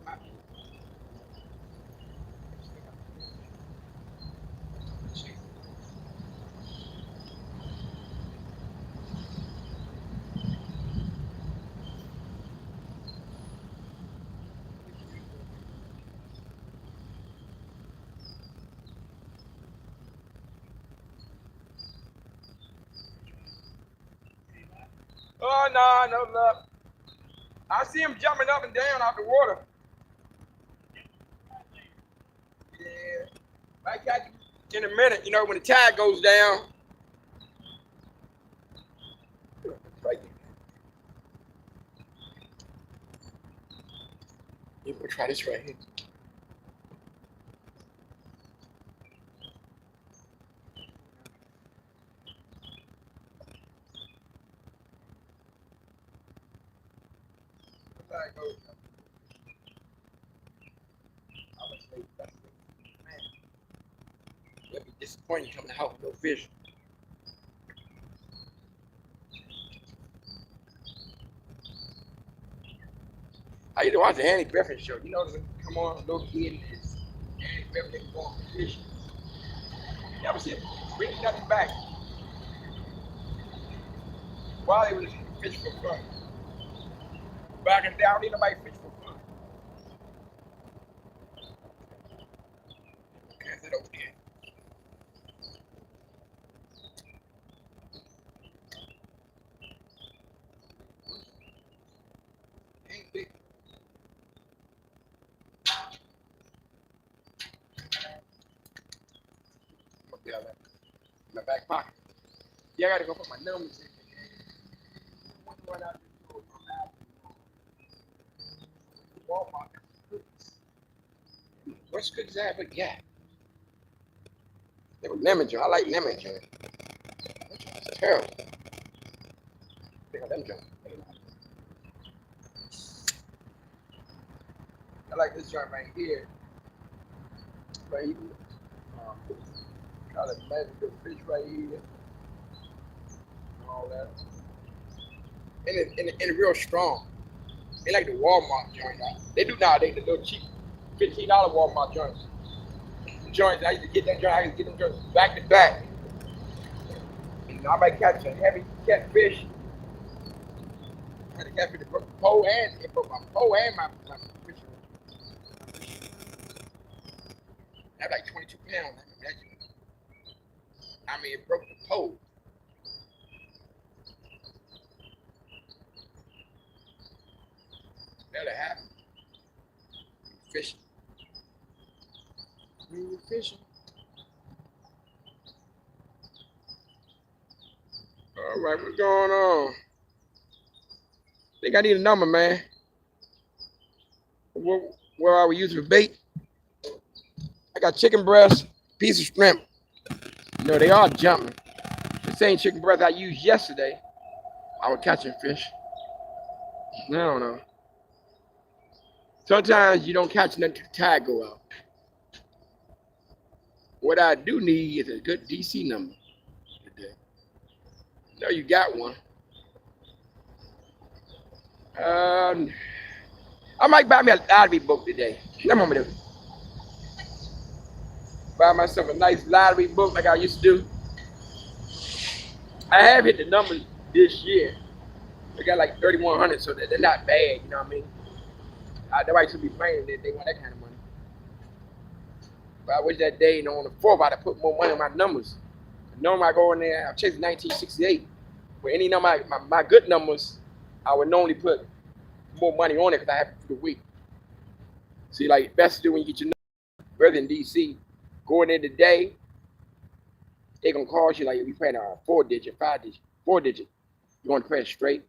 Oh, no luck. I see him jumping up and down out the water. Yeah. Might catch him in a minute, you know, when the tide goes down. Right there. Yeah, we'll try this right here. It'll be disappointing coming out with no fish. I used to watch the Annie Griffin show. You know, come on, little kid and his Annie Griffin going fishing. You ever see him bring nothing back while he was fishing for fun? Back and down, ain't nobody fish for fun. Pass it over here. Ain't big. In my back pocket. Yeah, I gotta go put my numbers in. Walmart cookies. What's cookies I ever got? They were lemon joint. I like lemon joint. It's terrible. Pick up them joint. I like this joint right here. Right here. Call it magical fish right here. all that. And it's real strong. They like the Walmart joint. They do nowadays the little cheap $15 Walmart joints. The joints, I used to get that joint, I used to get them joints back to back. And I might catch a heavy catfish. I had a catfish that broke the pole and it broke my pole and my fish. That's like 22 pounds. I mean, it broke the pole. That'll happen. Fishing. Fishing. All right, what's going on? Think I need a number, man. Where are we using for bait? I got chicken breast, piece of shrimp. You know, they are jumping. The same chicken breast I used yesterday, I was catching fish. I don't know. Sometimes you don't catch nothing till the tide go out. What I do need is a good DC number today. No, you got one. I might buy me a lottery book today. Come on, to buy myself a nice lottery book like I used to do. I have hit the numbers this year. I got like 3,100, so they're not bad. You know what I mean? Nobody should be playing that they want that kind of money. But I wish that day, on the 4th, I'd have put more money on my numbers. Normally I go in there, I'm chasing 1968. For any number, my good numbers, I would normally put more money on it because I have it for the week. See, like, best to do when you get your numbers, rather than DC, going in today, they're going to cost you like if you paying a 4-digit, 5-digit, 4-digit. You want to pay it straight.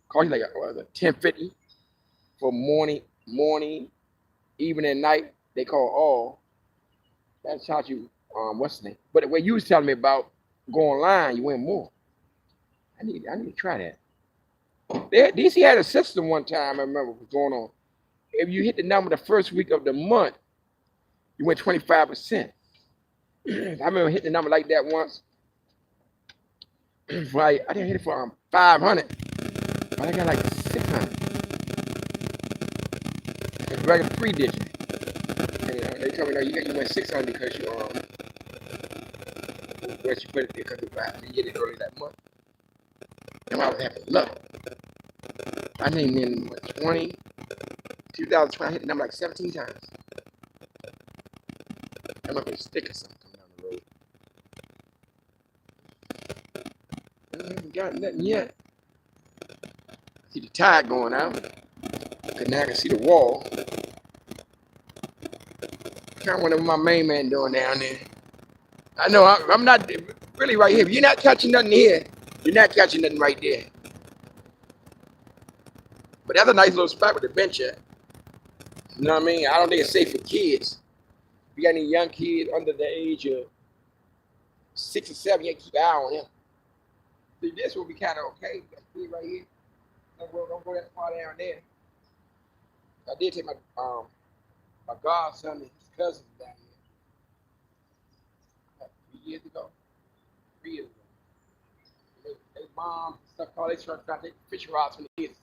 Cost you like a $10.50 for morning, evening, and night. They call all. That charge you, what's the name? But the way you was telling me about go online, you win more. I need to try that. DC had a system one time, I remember what was going on. If you hit the number the first week of the month, you win 25%. I remember hitting the number like that once. Right, I didn't hit it for 500, but I got like 600. It's regular 3-digit. And they told me, no, you win 600 because you where you put it because you get it early that month. And I was having luck. I named in 2020, I hit the number like 17 times. I might be a stick or something coming down the road. I haven't got nothing yet. I see the tide going out. Cause now I can see the wall. Kind of wonder what my main man doing down there. I know I'm not really right here. If you're not catching nothing here, you're not catching nothing right there. But that's a nice little spot with the bench at. You know what I mean? I don't think it's safe for kids. If you got any young kids under the age of 6 or 7, you keep an eye on them. See, this will be kind of okay. See right here. Don't go that far down there. I did take my godson and his cousins down here 3 years ago. 3 years ago. They bombed stuff called they started trying to take fishing rods from the kids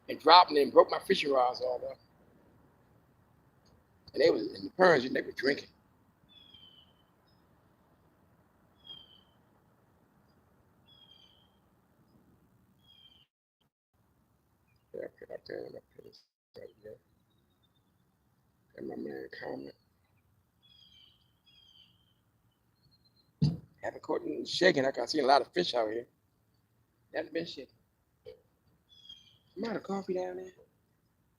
and dropping them and broke my fishing rods all up. And they was in the parents and they were drinking. Yeah, I put this right there. And my man comment. Haven't caught any shaking. I can see a lot of fish out here. Haven't been shaking. You mind a coffee down there?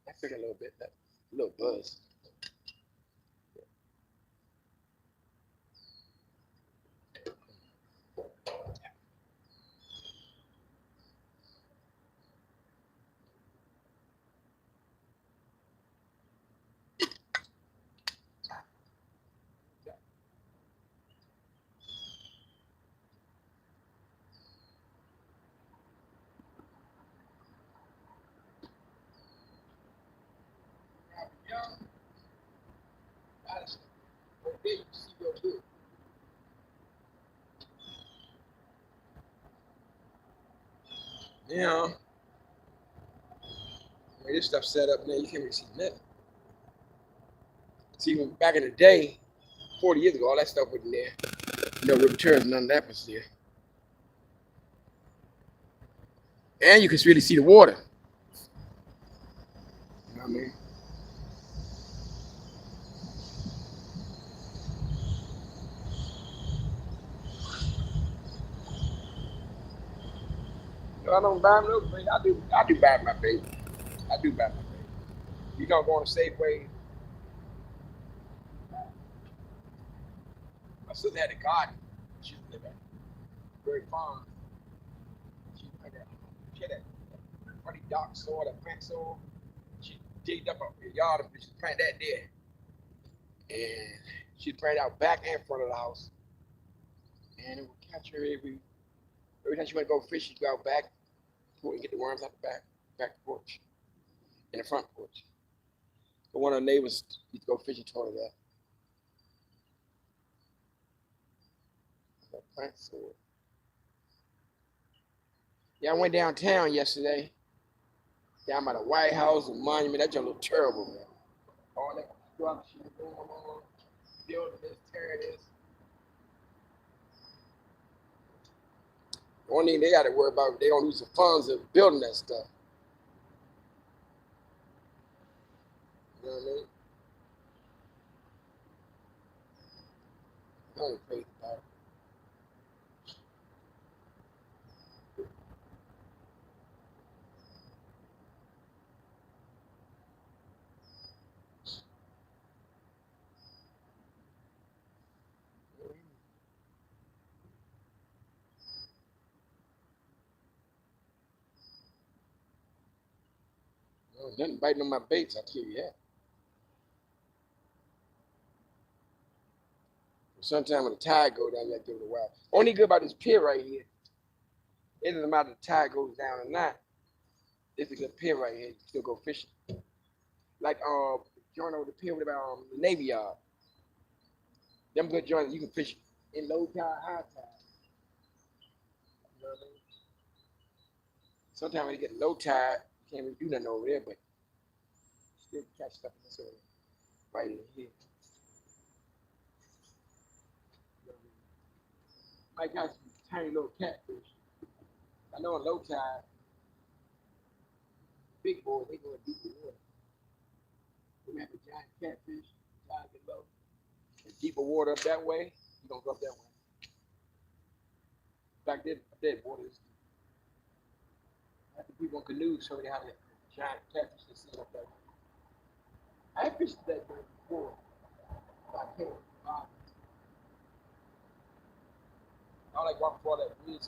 I figured a little bit, that little buzz. You know, this stuff set up now, you can't really see nothing. See, when back in the day, 40 years ago, all that stuff wasn't there. No rip turns, none of that was there. And you can really see the water. You know what I mean? I don't buy no bait. I do buy my bait. I do buy my bait. You gonna go on a Safeway. My sister had a garden. She lived at Berry Farm. She had that pretty dark soil, that plant soil. She digged up a yard and she planted that there. And she planted out back and front of the house. And it would catch her every time she went to go fish, she'd go out back and get the worms out the back porch, in the front porch. But one of the neighbors used to go fishing, told her that. That plant soil. Yeah, I went downtown yesterday. Down by the White House and Monument. That just looked terrible, man. All that construction going on, building this, tearing this. The only thing they got to worry about, they don't lose the funds of building that stuff. You know what I mean? I ain't crazy about it. Nothing biting on my baits, I tell you that. Sometimes when the tide goes down, you have to give it a while. Only good about this pier right here, it doesn't matter if the tide goes down or not. It's a good pier right here. You can still go fishing. Like joint over the pier with about the Navy Yard. Them good joints you can fish in low tide, high tide. You know what I mean? Sometimes when you get low tide, you can't really do nothing over there, but still catch stuff in this area. Right in here. Might got some tiny little catfish. I know in low tide, big boys, they go deep in the water. We have a giant catfish, tide get low. And deeper water up that way, you don't go up that way. Back there, dead water is deep. I think people on canoes show you how that giant catfish they see up that way. I fished that way before. I can't. I like walking for that bridge.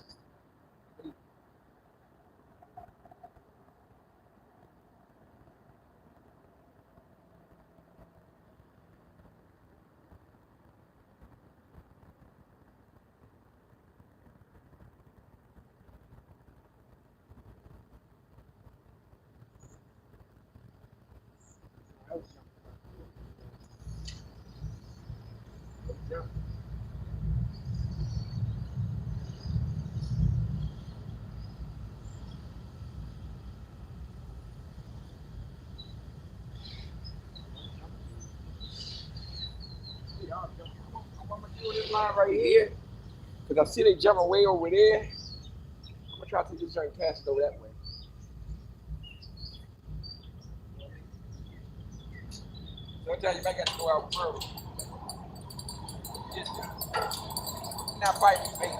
I'm gonna do this line right here, because I see they jumping way over there. I'm gonna try to take this joint cast it over that way. Sometimes you might have to go out further. Not fighting bait.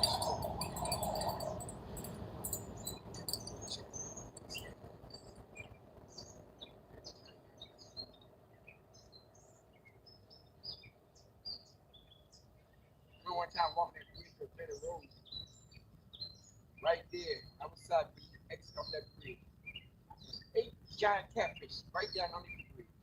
One time walking that bridge to Better Road, right there, I was side the exit off that bridge. 8 giant catfish right down underneath the bridge.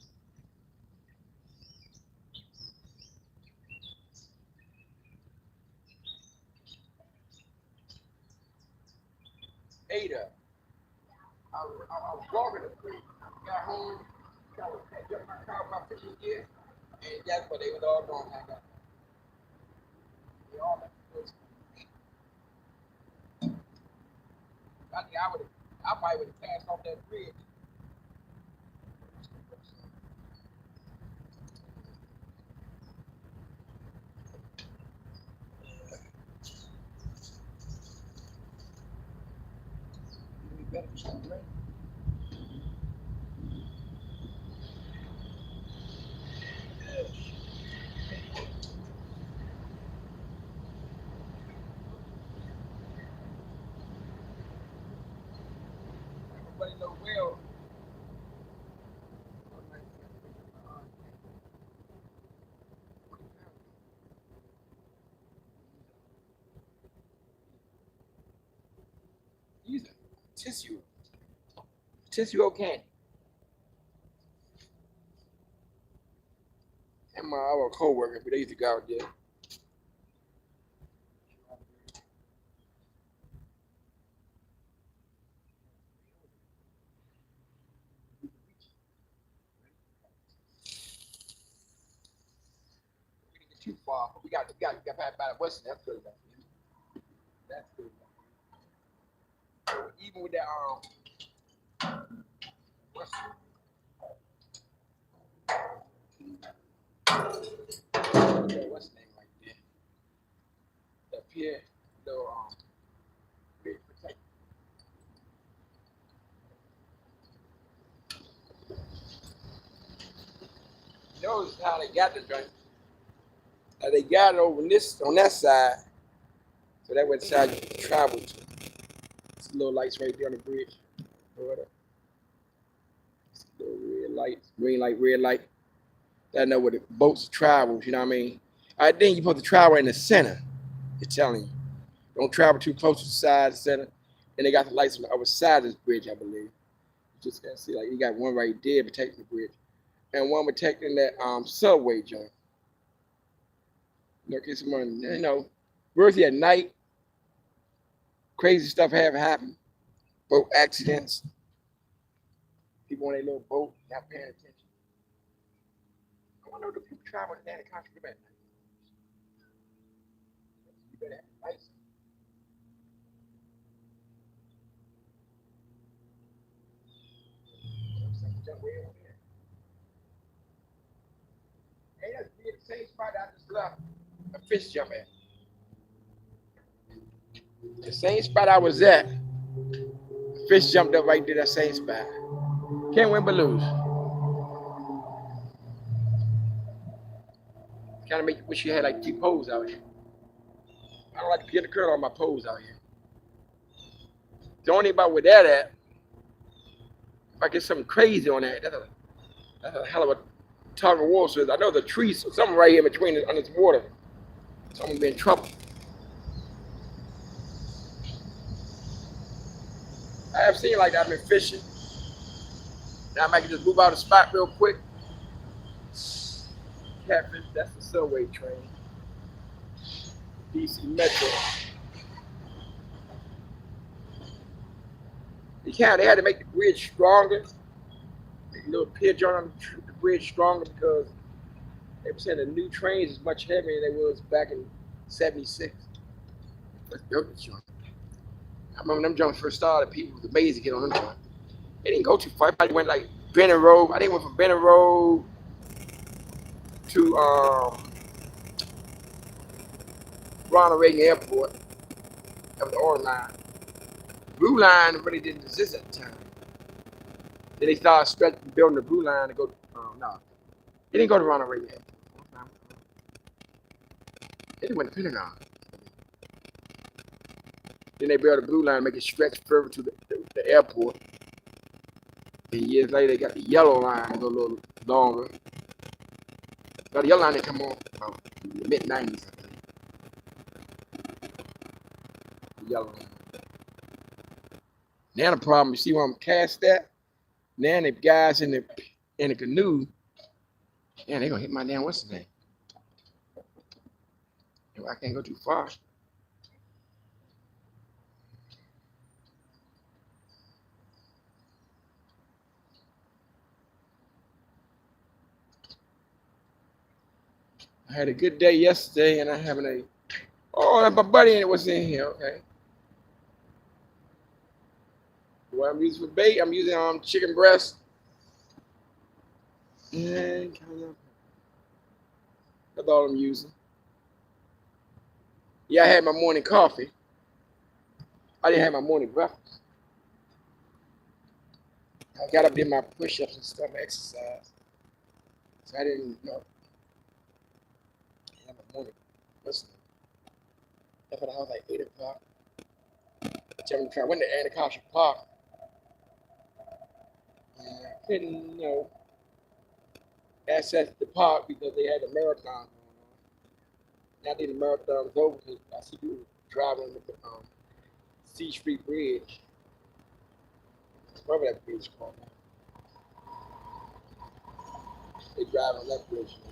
Ada, I was walking the bridge, got home, jumped my car with my fishing gear, and that's what they was all going. They all left the bridge. I think I would have I probably would have passed off that bridge. Everybody know well. These are tissue candy. And my other co-worker, but they used to go out there. We didn't get too far. We got back by the Western. That's good enough. That's good enough. Even with that Western. What's the name right there? Up here, little big protector. Notice how they got the joint. Now they got it over on that side, so that way the side you can travel to. It's little lights right there on the bridge. It's a little red light, green light, red light. That know where the boats travel. You know what I mean? I think you're supposed to travel in the center. It's telling you, don't travel too close to the side, the center. And they got the lights on the other side of this bridge, I believe. You just gotta see, like you got one right there protecting the bridge, and one protecting that subway joint. You know, in case someone, you know, Worthy at night, crazy stuff have happened. Boat accidents. People on their little boat not paying attention. I wonder if the people traveling in Anacostia at night. You better have lights. Jump way over there. Hey, that's the same spot I just left a fish jump at. The same spot I was at, fish jumped up right there, that same spot. Can't win but lose. Kind of make you wish you had like 2 poles out here. I don't like to get the curl on my poles out here. The only about with that at, if I get something crazy on that, that's a hell of a tug of war. So I know the trees, something right here between on this water. So I'm gonna be in trouble. I have seen like that. I've been fishing. Now I might just move out of the spot real quick. Catfish, that's the subway train. DC Metro. They had to make the bridge stronger. Make a little pitch on the bridge stronger because they were saying the new trains is much heavier than they was back in '76. Let's build this joint. I remember them jumps first started, people was amazed to get on them jumps. They didn't go too far. Everybody went like Benning Road. I think went from Benning Road to Ronald Reagan Airport. That was the orange line. Blue line really didn't exist at the time. Then they started building the blue line to go. No, they didn't go to Ronald Reagan Airport. They went to Pentagon. Then they built a blue line, make it stretch further to the airport. And years later, they got the yellow line, go a little longer. But the yellow line, they come on in the mid '90s, I think. The yellow line. Now the problem, you see where I'm cast at? Now the guys in the canoe, yeah, they gonna hit my damn what's the name? I can't go too far. I had a good day yesterday, and I'm having a. Oh, my buddy was in here. Okay. what I'm using for bait, I'm using chicken breast. And that's all I'm using. Yeah, I had my morning coffee. I didn't have my morning breakfast. I got up, did my push-ups and stuff, exercise. So I didn't have my morning. Listen, left at the house like 8 o'clock. I went to Anacostia Park. And I couldn't, access the park because they had a marathon going on. Now the marathon was over because I see people driving on the C Street Bridge. Whatever that bridge is called now. They drive on that bridge now.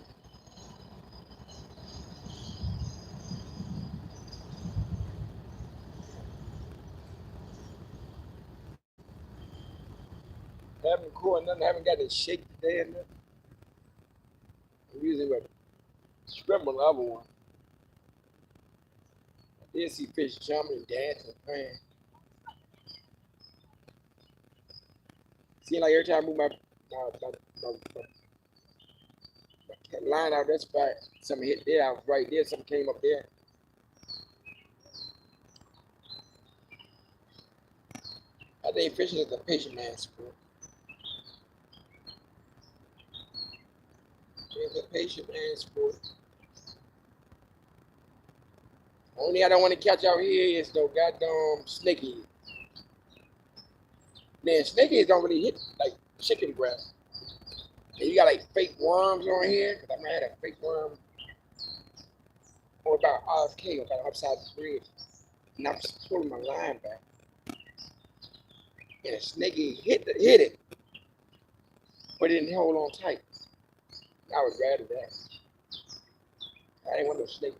Haven't caught nothing, haven't got any shake today and nothing. I'm using a shrimp on the other one. I did see fish jumping, dancing, praying. Seems like every time I move my line out that spot, something hit there, I was right there, something came up there. I think fishing is a patient man's sport. It's a patient man's sport. Only I don't want to catch out here is no goddamn snakehead. Man, snakeheads don't really hit like chicken breast. And you got like fake worms on here, because I might have had a fake worm or about RFK, about upside the bridge. And I'm just pulling my line back. And a snakehead hit it, but it didn't hold on tight. I was glad of that. I didn't want no snake.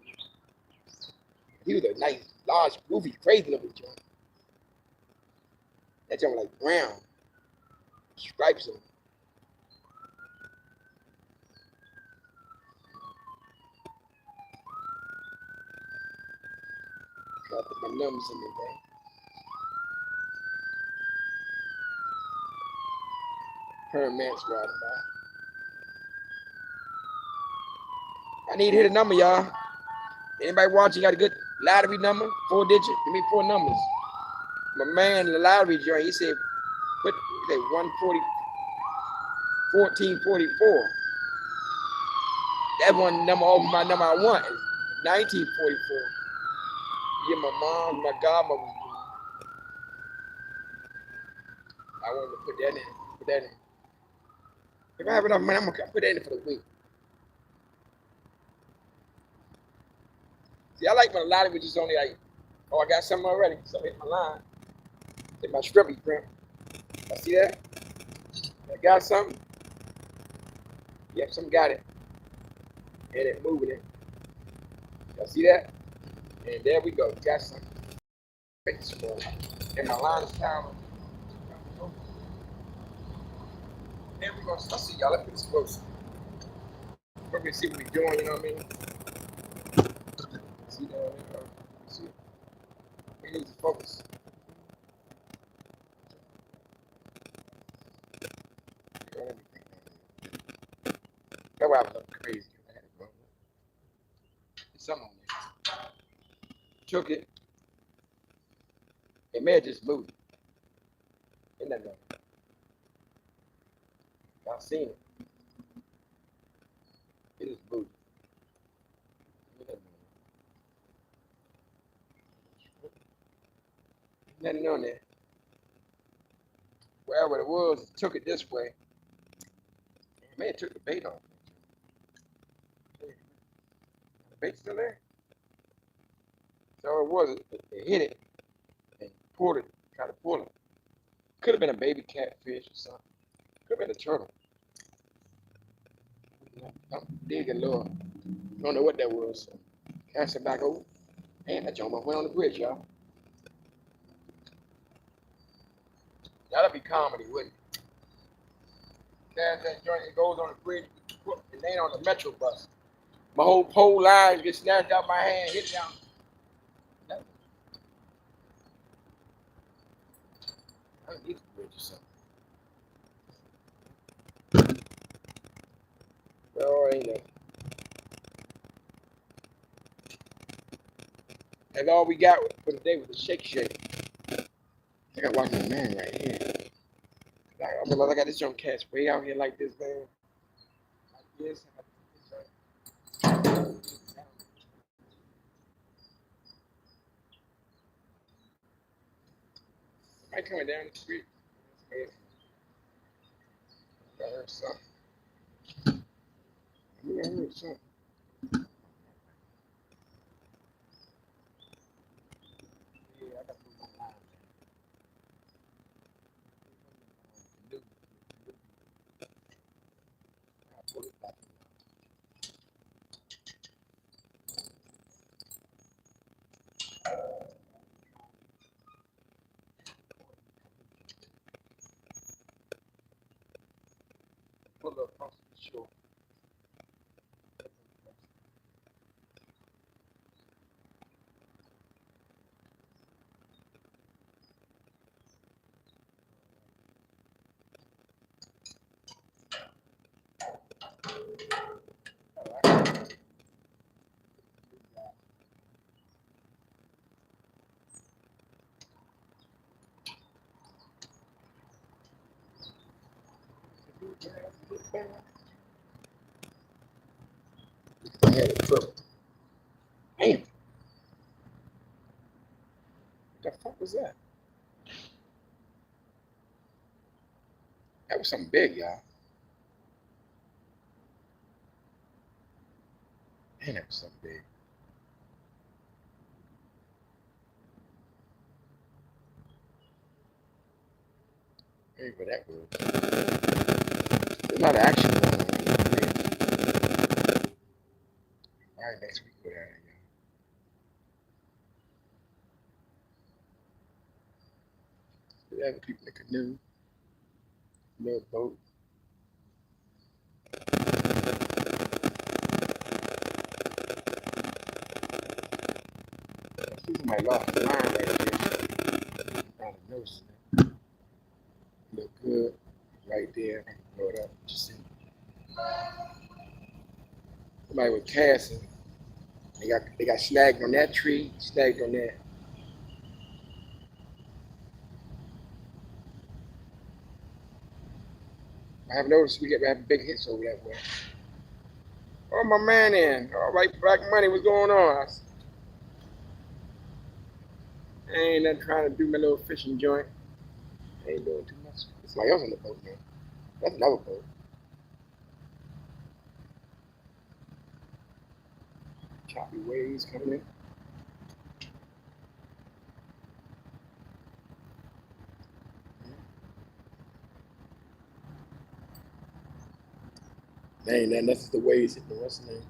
He was a nice, large, goofy, crazy little joint. That joint was like brown, stripes on it. So I put my numbers in there, Paramount's riding by. I need to hit a number, y'all. Anybody watching got a good lottery number? 4 digit? Give me 4 numbers. My man, the lottery joint, he said, put 140, 1444. That one number over my number I want is 1944. Give my mom, my godmother. I wanted to put that in. If I have enough money, I'm gonna put that in for the week. See, I like when a lottery just only like, oh, I got something already, so I hit my line. Hit my strippy print. I see that? I got something. Yep, some got it. And it moving it. Y'all see that? And there we go. Got something. And my line is down. There we go. I see y'all. Let's put this close. Let me see what we're doing, you know what I mean? See that? See? We need to focus. That's why I was looking crazy. I had to go. There's something on there. Took it. It may have just moved. Isn't that right? Y'all seen it. It just moved. Nothing on there. Wherever it was, it took it this way. It may have took the bait off. The bait's still there. So it was, it hit it and pulled it, tried to pull it. Could have been a baby catfish or something. Could have been a turtle. I'm digging low. Don't know what that was. So cast it back over. Man, that joint went on the bridge, y'all. That'll be comedy, wouldn't it? Cast that joint, it goes on the bridge, it ain't on the metro bus. My whole pole line gets snatched out my hand, hit down. I need a bridge or something. No, ain't nothing. That's all we got for the day with the shake shake. I got watching the man right here. I got this young cat way out here like this, man. Like this. Somebody coming down the street. I heard something. I heard something. Yeah, I got to put my line there. I put it back in. Pull up across the shore. I had a trouble. Damn. What the fuck was that? That was something big, y'all. Man, that was something big. Maybe what that was. There's a lot of action going on. All right, next week we'll have it. We have people in the canoe, little boat. I see somebody lost the line right there. Found a nose. Look good right there. I can blow it up. Just see. Somebody was casting. They got snagged on that tree, snagged on that. I have noticed we have big hits over that way. Oh, my man in. All right, Black Money, what's going on? I ain't nothing trying to do my little fishing joint. I ain't doing too much. There's somebody else on the boat now. That's another boat. Choppy waves coming in. Ain't nothing. That's just the waves hitting the what's the name?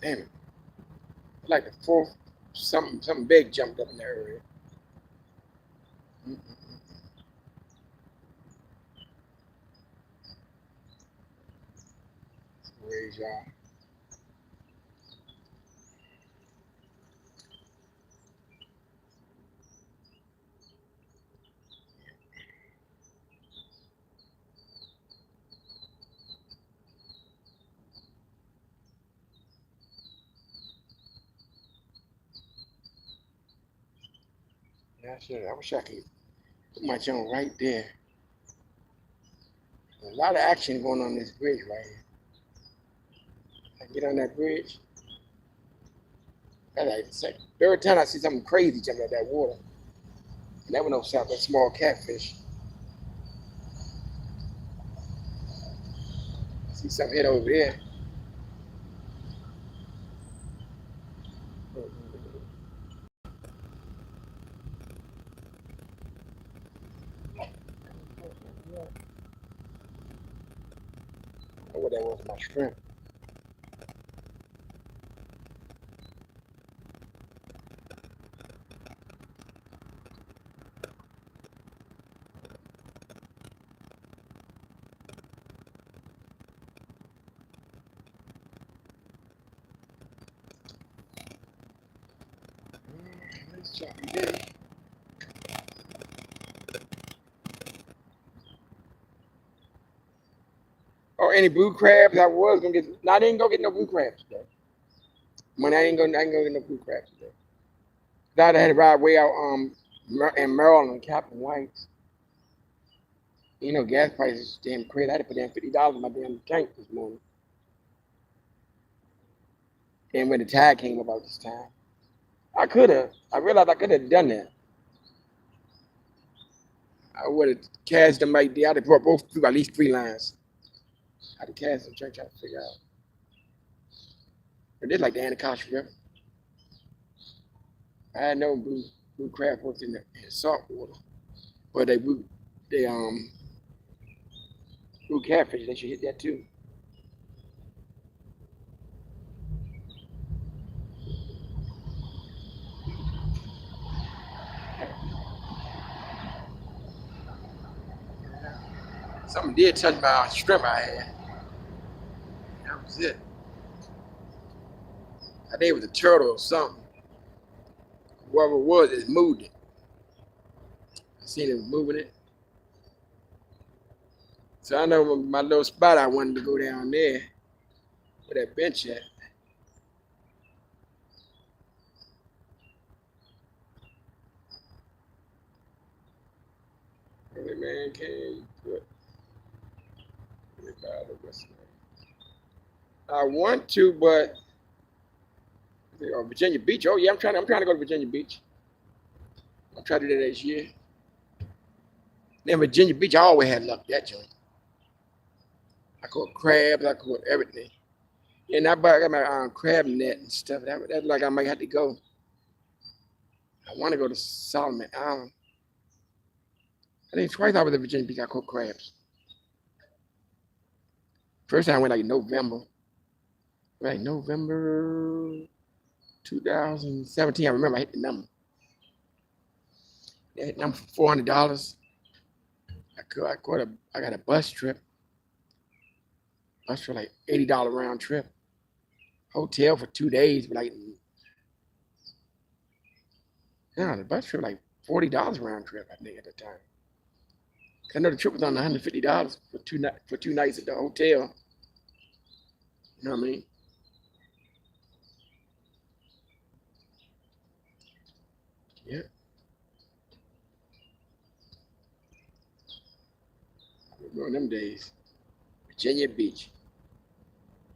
Damn it. Like the fourth, something big jumped up in that area. Waves, y'all. Yeah, sure. I wish I could put my jump right there. There's a lot of action going on this bridge right here. I get on that bridge. That's like the second, third time I see something crazy jumping out that water. And that one don't sound that small catfish. I see something hit over there. Oh, that was my shrimp. Nice choppy day. any blue crabs. I was gonna get. No, I didn't go get no blue crabs today. Money, I ain't gonna get no blue crabs today. Thought I had to ride way out in Maryland, Captain White's. You know, gas prices is damn crazy. I had to put down $50 in my damn tank this morning. And when the tide came about this time, I realized I could have done that. I would have cashed them right there. I'd have brought both through at least 3 lines. I'd have cashed them, trying to figure out. But this like the Anacostia River. I had no blue crab works in the salt water. But they blue catfish, they should hit that too. Something did touch my shrimp I had. That was it. I think it was a turtle or something. Whoever it was, it moved it. I seen it moving it. So I know my little spot I wanted to go down there where that bench at. Really, man, can't put I want to, but Virginia Beach. Oh yeah, I'm trying to go to Virginia Beach. I'll try to do that this year. Then Virginia Beach, I always had luck that joint. I caught crabs, I caught everything. And I got my crab net and stuff. That's like I might have to go. I want to go to Solomon Island. I think twice I was at Virginia Beach, I caught crabs. First time I went like November. Like November 2017. I remember I hit the number. I hit the number for $400. I got a bus trip. Bus for like $80 round trip. Hotel for 2 days, but like, the bus trip like $40 round trip, I think at the time. I know the trip was on $150 for 2 nights at the hotel. You know what I mean? Yeah. I remember them days. Virginia Beach.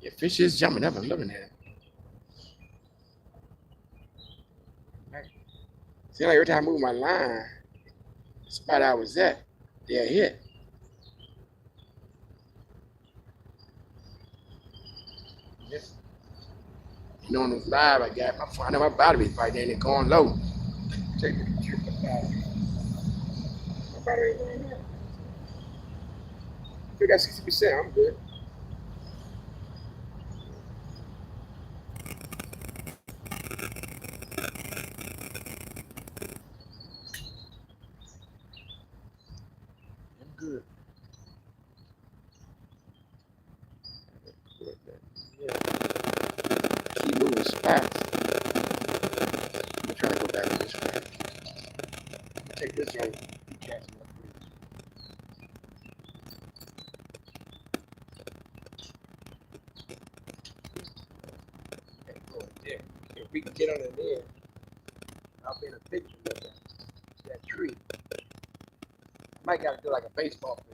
Yeah, fish is jumping up. I'm looking at it. Seems like every time I move my line, the spot I was at, they'll hit. Yeah. You know, on this live, I got my phone, I know my battery's right there and it's going low. Take the picture of the battery. My battery ain't going low. I got 60%, I'm good. I'm good. Yeah. Keep moving spots. I'm trying to go back on this one. Take this one. If we can get under there, I'll be in a picture of that tree. I might gotta do like a baseball field.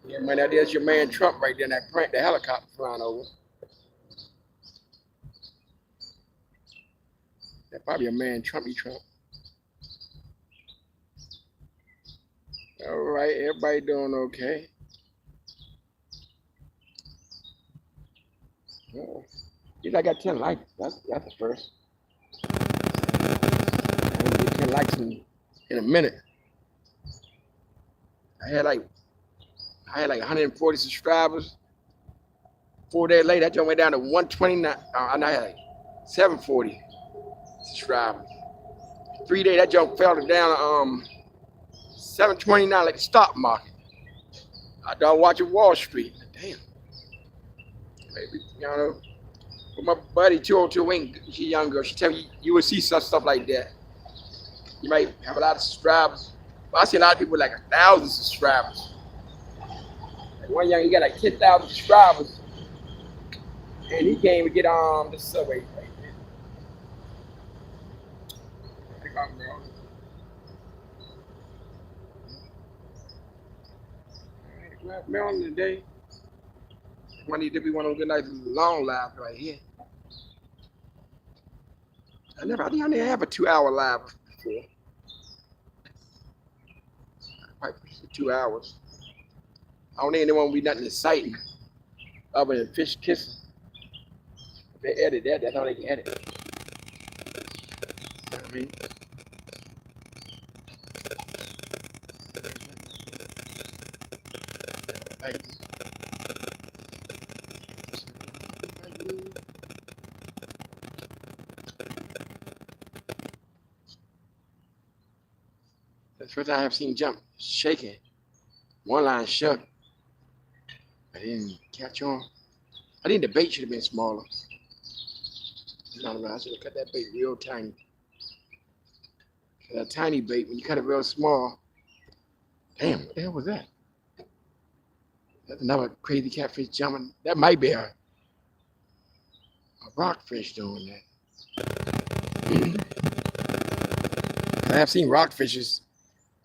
Yeah, man, there's your man Trump right there in that prank, the helicopter flying over. That's probably a man Trumpy Trump. All right, everybody doing okay. Oh, I got 10 likes. That's the first. I'm gonna get 10 likes in a minute. I had like 140 subscribers. 4 days later, that joint went down to 129. And I had like 740 subscribers. 3 days, that joint fell down to 729, like the stock market. I done watching Wall Street. Damn. Maybe, you know, with my buddy 202 Wing, she young girl, she tell me you will see such stuff like that. You might have a lot of subscribers. But I see a lot of people with like 1,000 subscribers. Like one young, he got like 10,000 subscribers. And he can't even get on the subway right there. Grab Maryland today. One need to be one of them good nights long live right here. I think I never have a 2-hour live before. I probably push it 2 hours. I don't think anyone will be nothing exciting other than fish kissing. If they edit that, that's how they can edit. You know what I mean? Thank you. That's the first time I've seen jump shaking. One line shook. I didn't catch on. I think the bait should have been smaller. I should have cut that bait real tiny. That tiny bait, when you cut it real small, damn, what the hell was that? That's another crazy catfish jumping. That might be a rockfish doing that. I have seen rockfishes.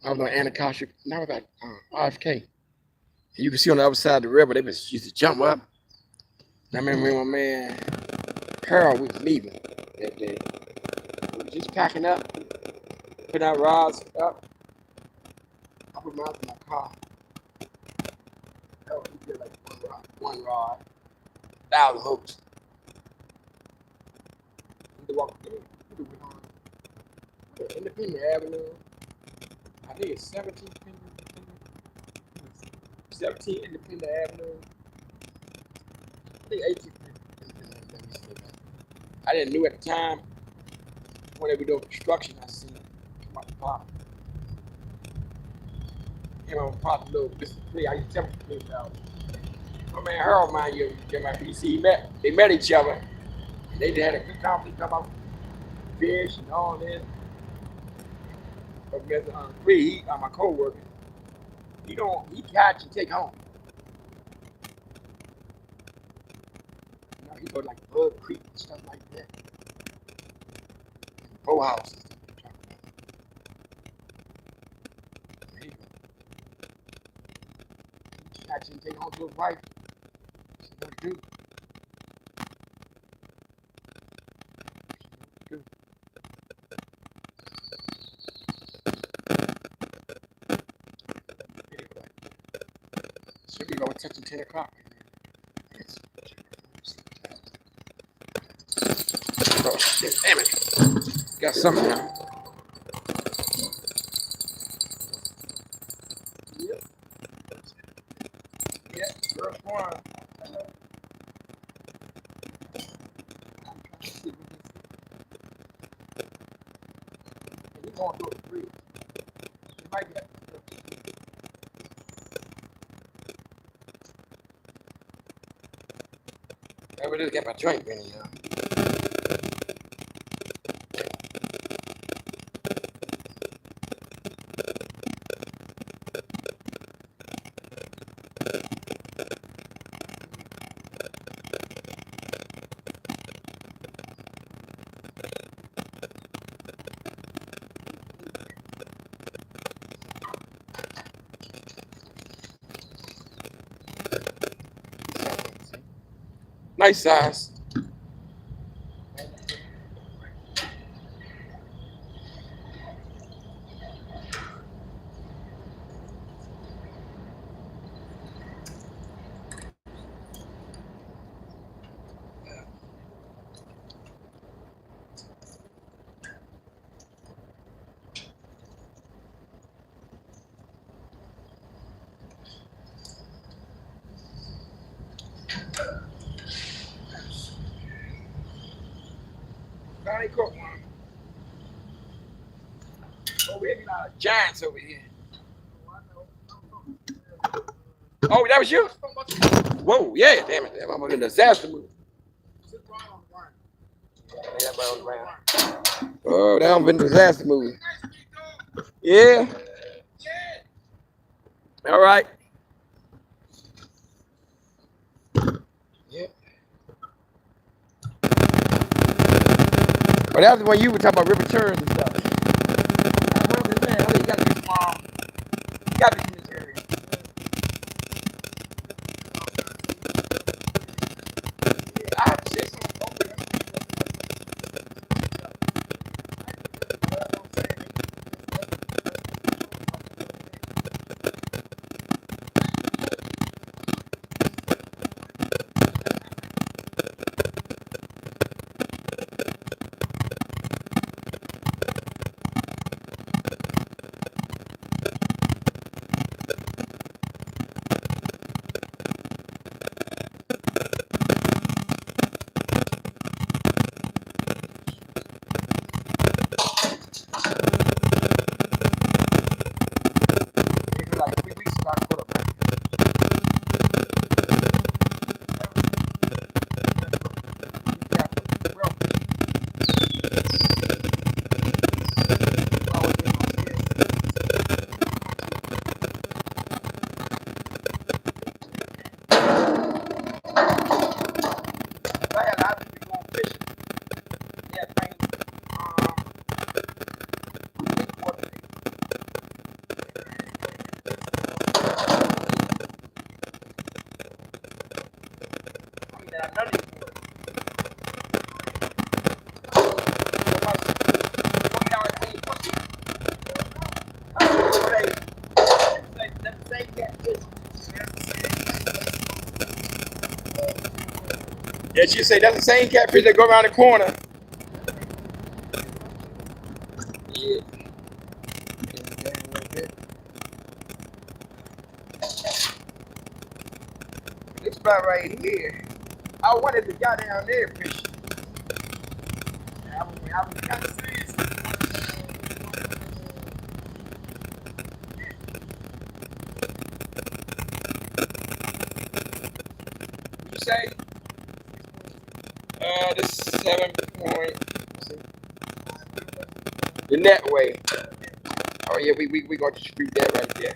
I was on Anacostia, and I was at RFK. And you can see on the other side of the river, they used to jump up. And I remember when my man Harold was leaving that day. We were just packing up, putting our rods up. I put mine in my car. Harold, he did like one rod, 1,000 hooks. We walk through. Independent Avenue. I think it's 17 Independent Avenue. I think 18 Independent Avenue. I didn't know at the time when they were doing construction. I seen it come out the park. Came on part of the little Mr. Play. I used to tell him to play out. My man Harold, mind you, they met each other. They had a good conversation about fish and all this. But Mr. Free, my co-worker, he catch and take home. You know, he go like Bug Creek and stuff like that. Bow house. There you go. He catch and take home to his wife. That's what he do. Should be going touching 10 o'clock. Oh shit, damn it. Got something now. Yep. Yep, first one. I'm trying to see what this is. And he's going to do it free. It might be like I really got my drink in here. Nice size. Finally caught one. Over here, we got giants over here. Oh, that was you? Whoa, yeah, damn it. I'm in a disaster move. Oh, that I'm in a disaster move. Yeah. All right. Yeah. Oh, that was when you were talking about river turns and stuff. What was his name? I mean, you got to be from, you got to be from this area. Yeah, I have to say something over there. Like 3 weeks ago, I put up, right? Yeah, she say that's the same catfish that go around the corner. Yeah. This spot right here. I wanted to go down there fishing. I was kind of serious. You say? This 7 point. The net way. Oh yeah, we gonna distribute that right there.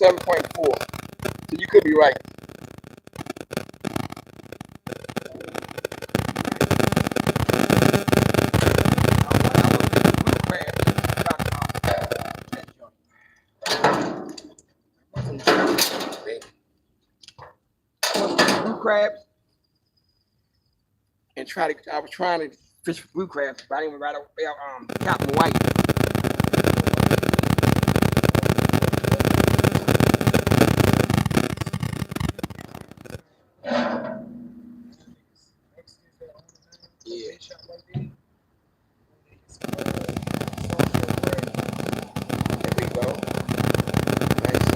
7.4. So you could be right. Blue crabs and I was trying to fish for blue crabs, but I didn't right away Captain White. Yeah. There we go. Nice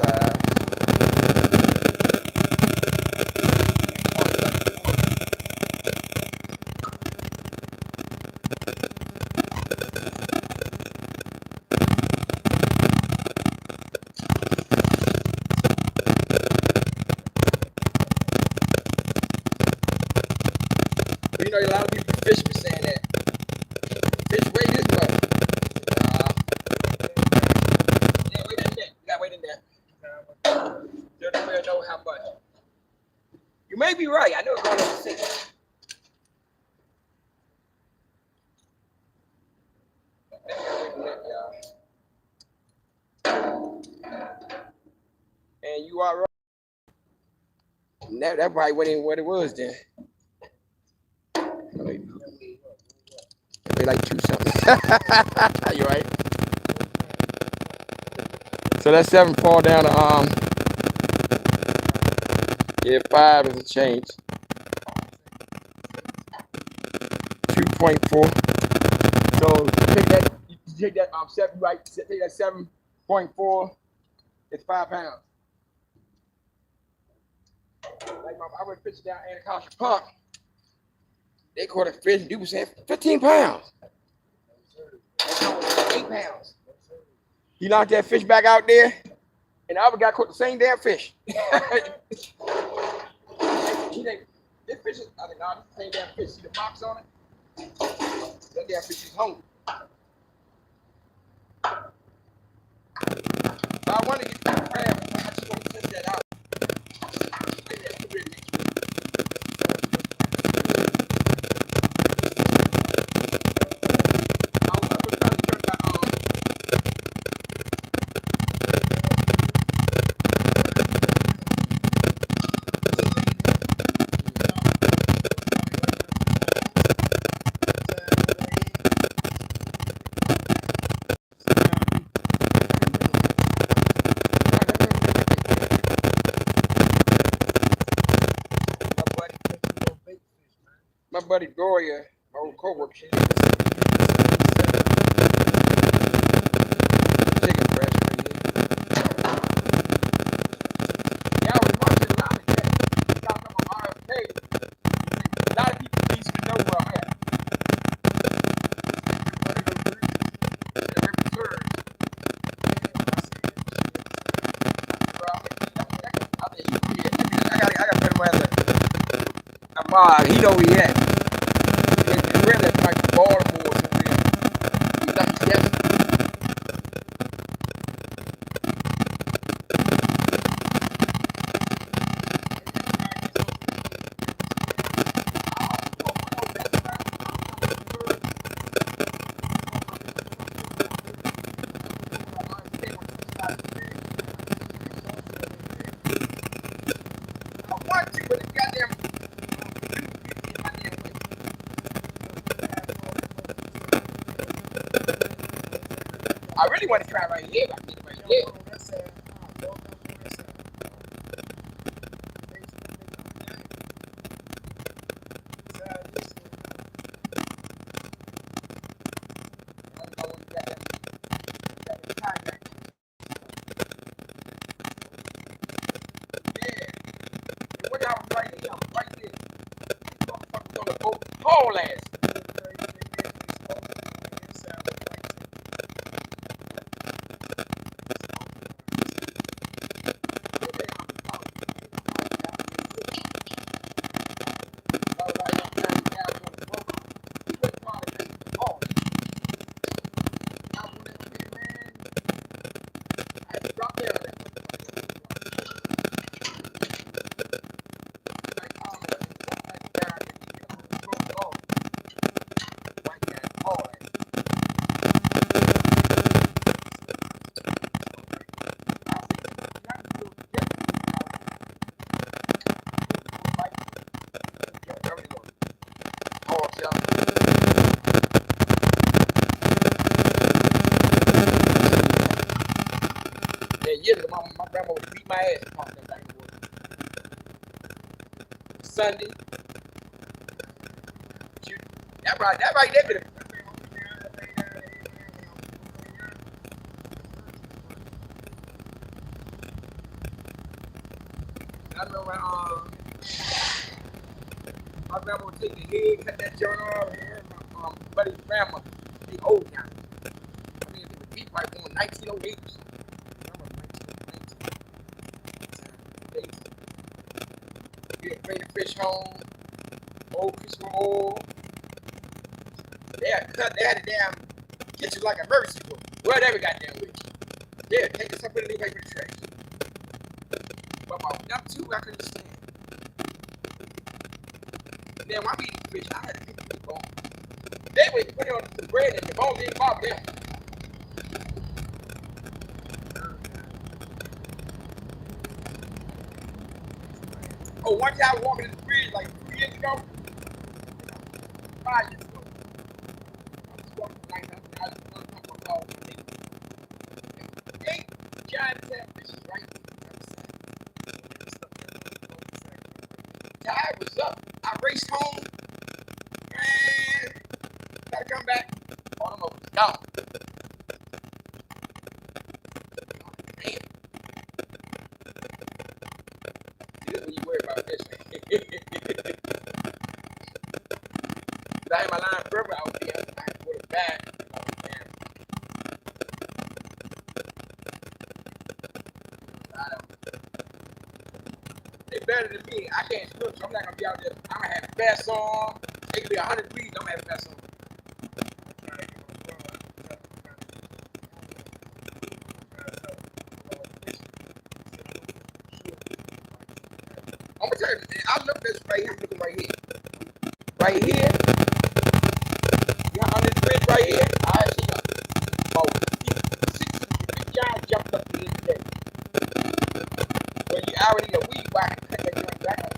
You know, a lot of people fish be saying that fish way this way. Yeah, wait in there. You gotta wait in there. You don't really know how much. You may be right. I know it's going over 6. Man, you all right? That probably wasn't even what it was then. They like 2 something. You right? So that 7 fall down to yeah, 5 is a change. 2.4. So you take that 7, right? Take that 7.4. It's 5 pounds. Like I went fishing down Anacostia Park. They caught a fish. Dude was saying 15 pounds. That's 8 pounds. He knocked that fish back out there, and the other guy caught the same damn fish. He think, this fish is, I think, nah, this same damn fish. See the marks on it? That damn fish is hungry. So I want to get that crab. I just want to test that out. My buddy Gloria, my old co-worker, she did chicken breast right here. Yeah, I was watching a lot of that. Y'all come on RFK. A lot of people needs to know where I'm at. I got better weather. He know where he at. Really like Baltimore or something. He's like, yes. I want to, but it's goddamn. I really want to try right here. I get it right here. What I was right here, right there. On the boat, whole ass. Years ago, my grandma would beat my ass and pump that back in the water. Sunday. Shoot. That right there could have. I remember when my grandma would take the head, cut that joint off, and my buddy's grandma, they old now. I mean, they would beat right on 1908 or something. Bring the fish home, old Christmas oil. They had the damn kitchen like a emergency room. Whatever goddamn way. Yeah, take us up in the leave for the trash. But my number 2, I couldn't stand. And then when I'm eating fish, I had to pick the bone. They would put it on the bread and the bone didn't bother them. Oh, one day I was walking this bridge like 2 years ago. 5 years ago. I was walking the night up and I was looking up my dog. 8 giant catfishes right there. Tide was up. I raced home. Man, gotta come back. All them was gone. Man. This is when you worry about fishing. I had my line forever out there. I had to put it back. They better than me. I can't swim, so I'm not gonna be out there. I'm gonna have vests on. It could be 100 degrees. I'm gonna have vests on. I'm gonna tell you, I look this right here. Look right here. Right here. Yeah, on this bridge right here. I see about 6 guys jumped up the other day. When you already a weed whack and cut that joint back up.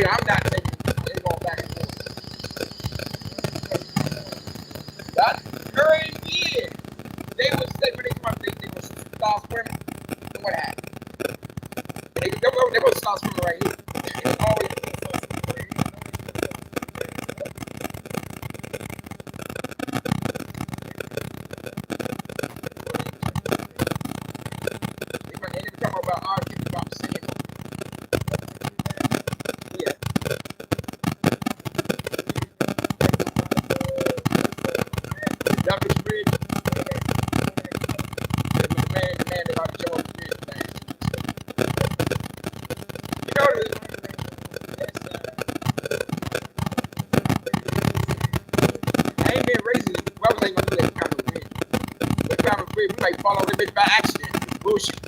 I'm not taking it going back and forth. That very year, they would say when they come up, they would start swimming. And what happened? They would start swimming right here. It was always they never talk about our kids about singing. Yeah. Duckers Bridge. The man about to jump off the bridge, man. You know I ain't been racist. Why was I gonna do that kind of bridge? That kind of bridge, we might fall off the bitch by accident. It's bullshit.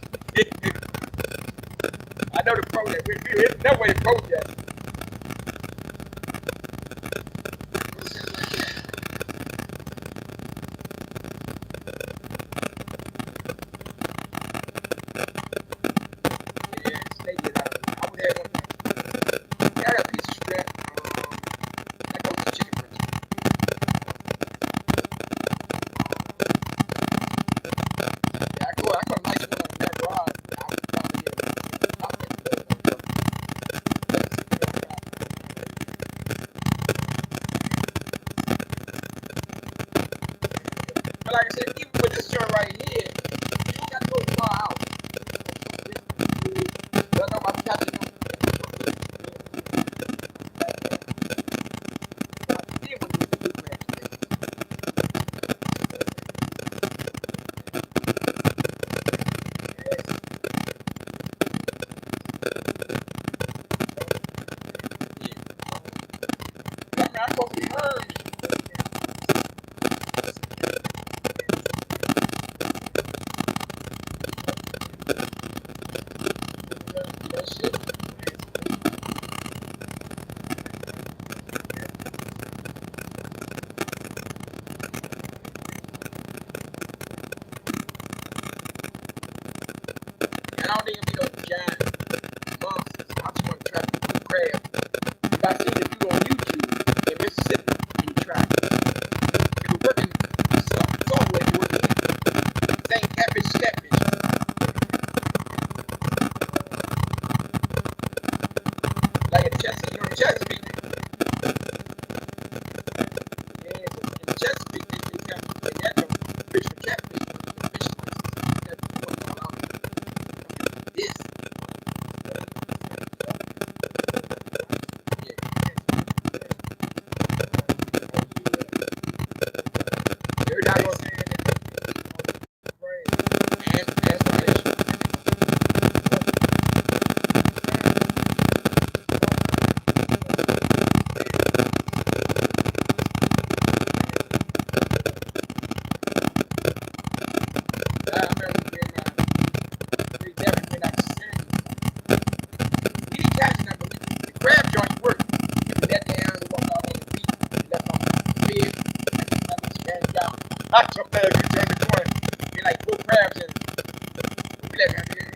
I know the pro that it's no way to pro that. But like I said, even with this joint right here, you don't got to go far out. But no, I'm got to I don't think it'll be no giant monsters. I just want to try to do crab. I seen it do on YouTube in Mississippi. You try it. It in Chesapeake. Yeah, in Chesapeake, they got fish for catfish. Fish this. You're not going to say and transportation. I remember when we definitely went out to sea. We didn't catch nothing, but the crab joint worked. We let down, we walked out on the beach, we left on the bed, and we scanned out. I jumped there, we turned the corner, we like 4 crabs in. We let down there.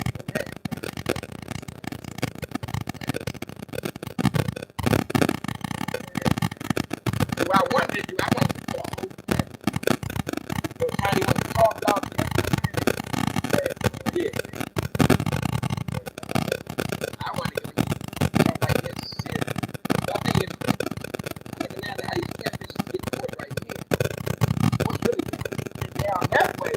So what I wanted to do, I wanted to put a whole crab. So Tiny wanted to talk about it. Yeah. I want to go eat something like this. Shit. But I think it's looking at how these catfish get caught right here. What's really down that way?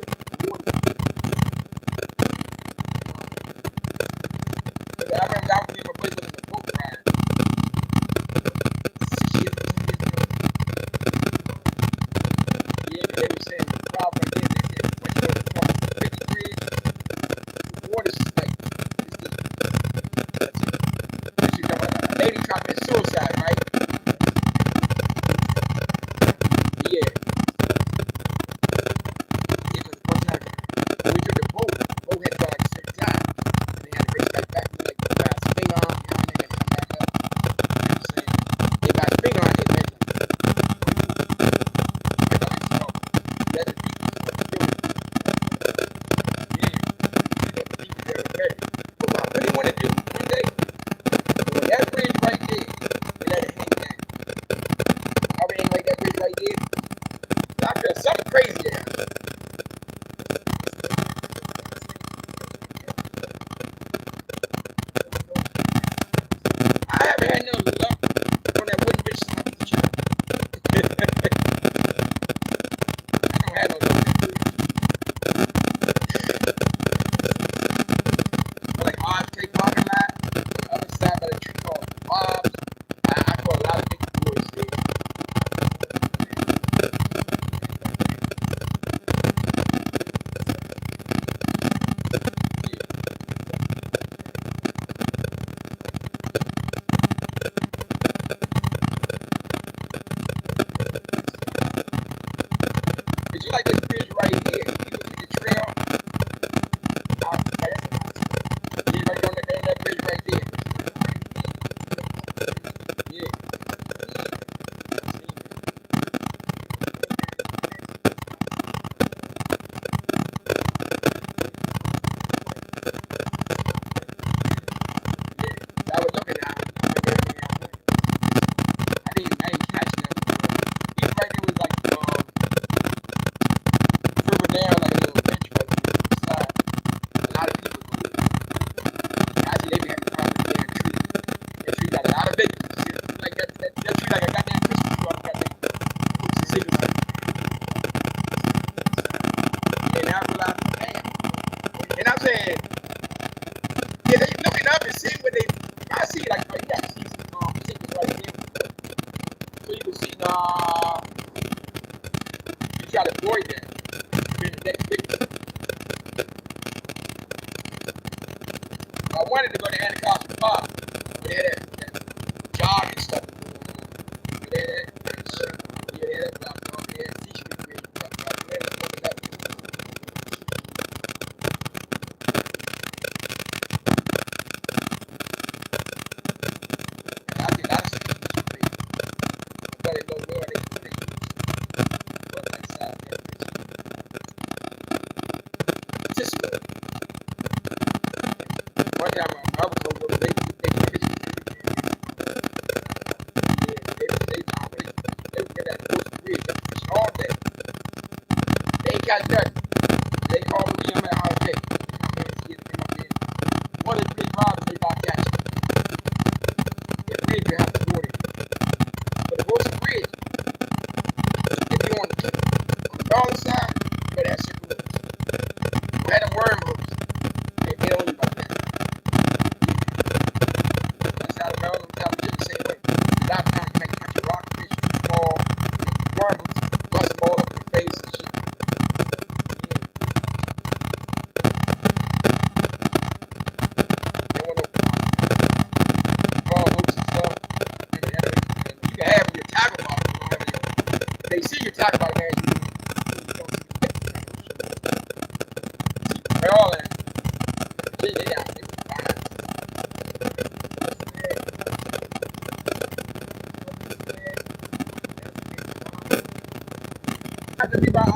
Because I remember I was in my place looking at the boat ride. Shit. Yeah, they were saying the problem right there. They said when you go to the 50 bridge, the water's like a lady committed suicide, right? Yeah. It was one time when we took the boat had to go like a certain time. And they had to race back like spin on, and come back up. You know what I'm saying? They got spin on, they meant like, let the people do it. Yeah. Let the people there are ready. But what I really want to do one day, that bridge right there, and let it hang down. I mean, like that bridge right there. I feel something crazy there. I haven't had no luck on that wooden bridge since I was a child. I don't have no luck on that bridge. But like Bob's Take Parking Lot, on the other side by the tree called Bob's, I caught a lot of big boys there. But you like this bridge right here, you look at the trail, yeah, right on that bridge right there. Yeah. I was looking at it. I didn't catch that. Even right there was like further down like a little bench right there on the side. A lot of people go there. I see they be having problems with their tree. That tree got a lot of victims. Like that tree like a goddamn Christmas tree on the goddamn city. And I realized, man. And I'm saying, yeah, they looking up and seeing what they. I see like you got to see some tickets right there. So you can see you gotta avoid that. Being the next victim. I wanted to go to Anacostia Park, but they had that jogging stuff. They had that shit. Yeah, they had that block off. They had t-shirt bridge block off. They had that. And I did not see t-shirt bridge. But it goes where they but like side there. Just one time my mother told me they were at that Coast Bridge, that fish all day. They ain't got nothing. They called me, I'm like, okay. One of the big rods they got catch. If they have to go tackle about it. They see you talk about it, man. They're all in. They got it. I had to be by ISA.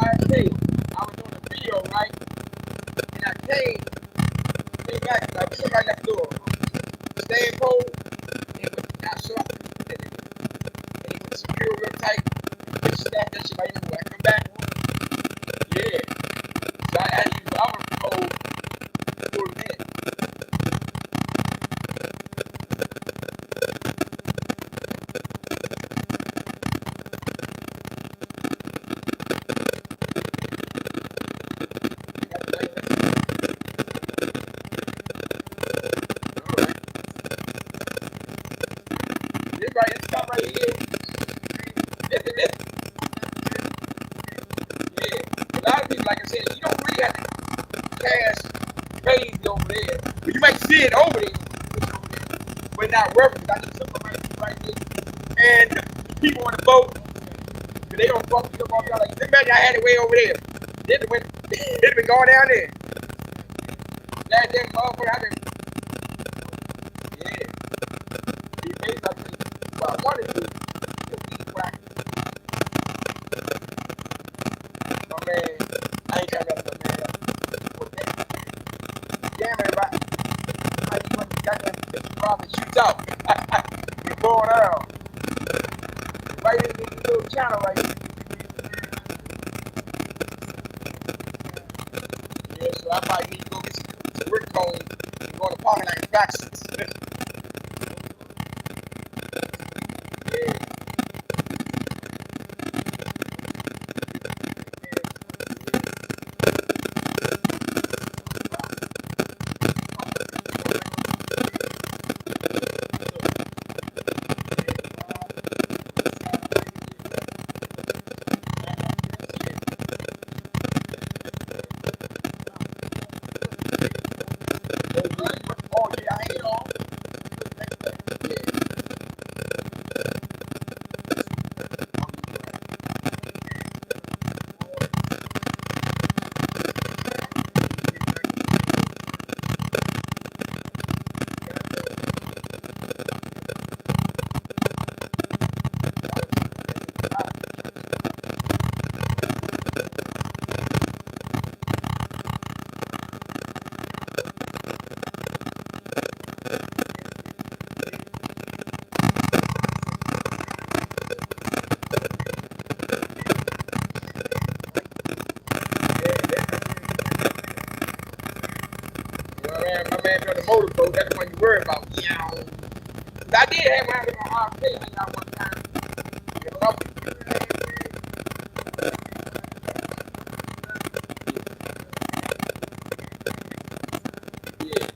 I was doing a video, right? And I came back, like somebody next door. Staying cold, and got shot. And it was secure real tight. They snapped that shit right in. When I come back, yeah. So I had to use our code for a minute. This right, this stuff right here. This. Yeah. A lot of people, like I said, you don't really have to cast crazy over there. But you might see it over there, but not reference. I need something right there. And the people on the boat, they don't fuck you up all like, imagine I had it way over there. They'd have been going down there. That damn motherfucker, I been, yeah. He made like this. What I wanted to do is weed whack. My man, I ain't trying to mess my man up. Damn everybody. Like you want to goddamn profit shoots out. You're going out. Right in this little channel right here. Yeah, so I might need to go get some brick cones and go to the parking lot and practice. Yeah. Oh yeah, I ain't on. My man on the motorboat, that's the one you worry about. Yeah. I did have one in my arm face one time. Yeah.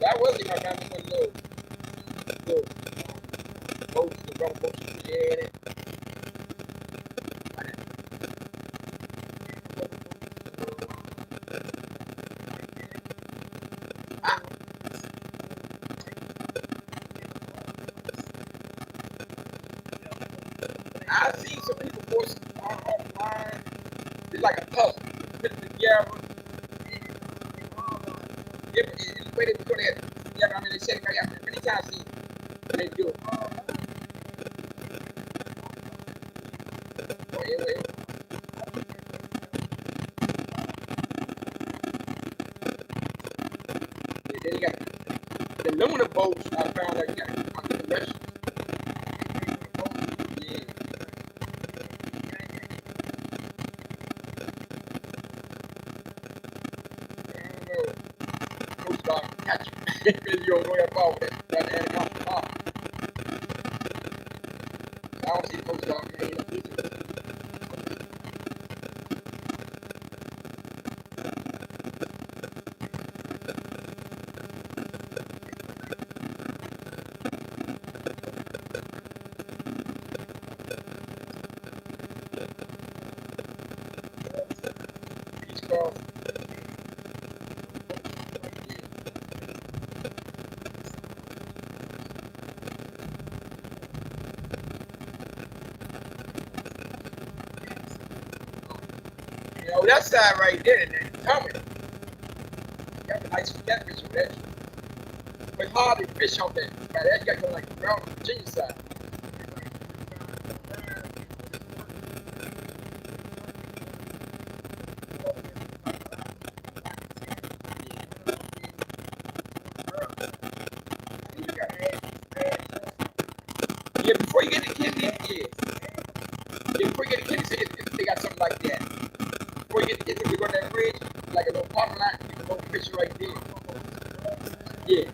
That was in my family one little boats, the wrong boats in the air. I see some people post online. It's like a puzzle. Put it together. Yeah, but the way they put it together, I mean, they said it right after many times. See, they do it. Oh, yeah, yeah. And then you got the aluminum boats. I found out you got to come to the rest. Yeah. I don't know. Coast Guard catch you. Because you don't know that far with that Anacostia bar. I don't see the Coast Guard man. call. You know, that side right there, and then coming. Got the nice catfish with that. But hardly fish on that. Right, that got to go like around the Virginia side. Yeah, before you get the kidney, yeah. Yeah, before you get the kidney, they got something like that. Before you get the kidney, we go on that bridge, like a little parking lot, you can go fish right there. Yeah.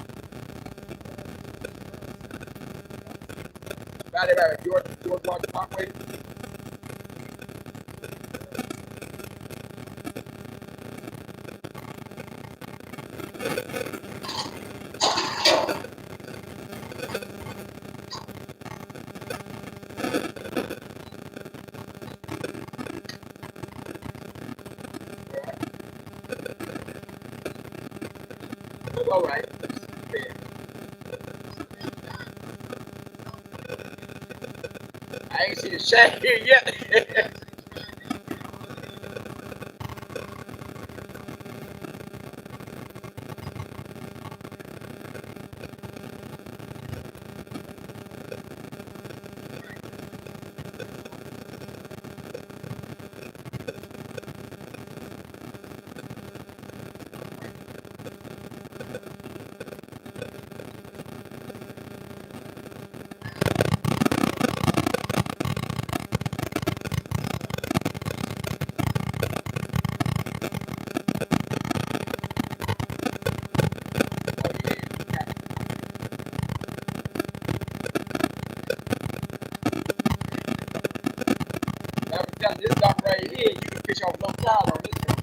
Right, George Washington Parkway. All right. Yeah. I ain't seen the shack here yet. This dock right here, you can fish off low tide on this one.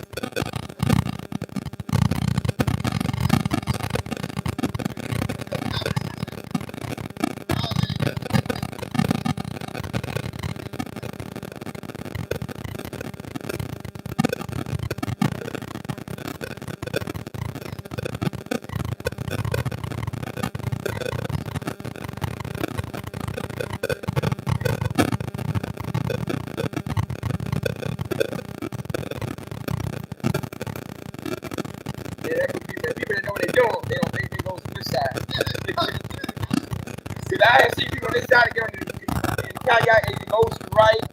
Yeah, that could be the people that know what they're doing. They don't think they go to this side. See, I have seen people on this side get on the kayak and it goes to the right.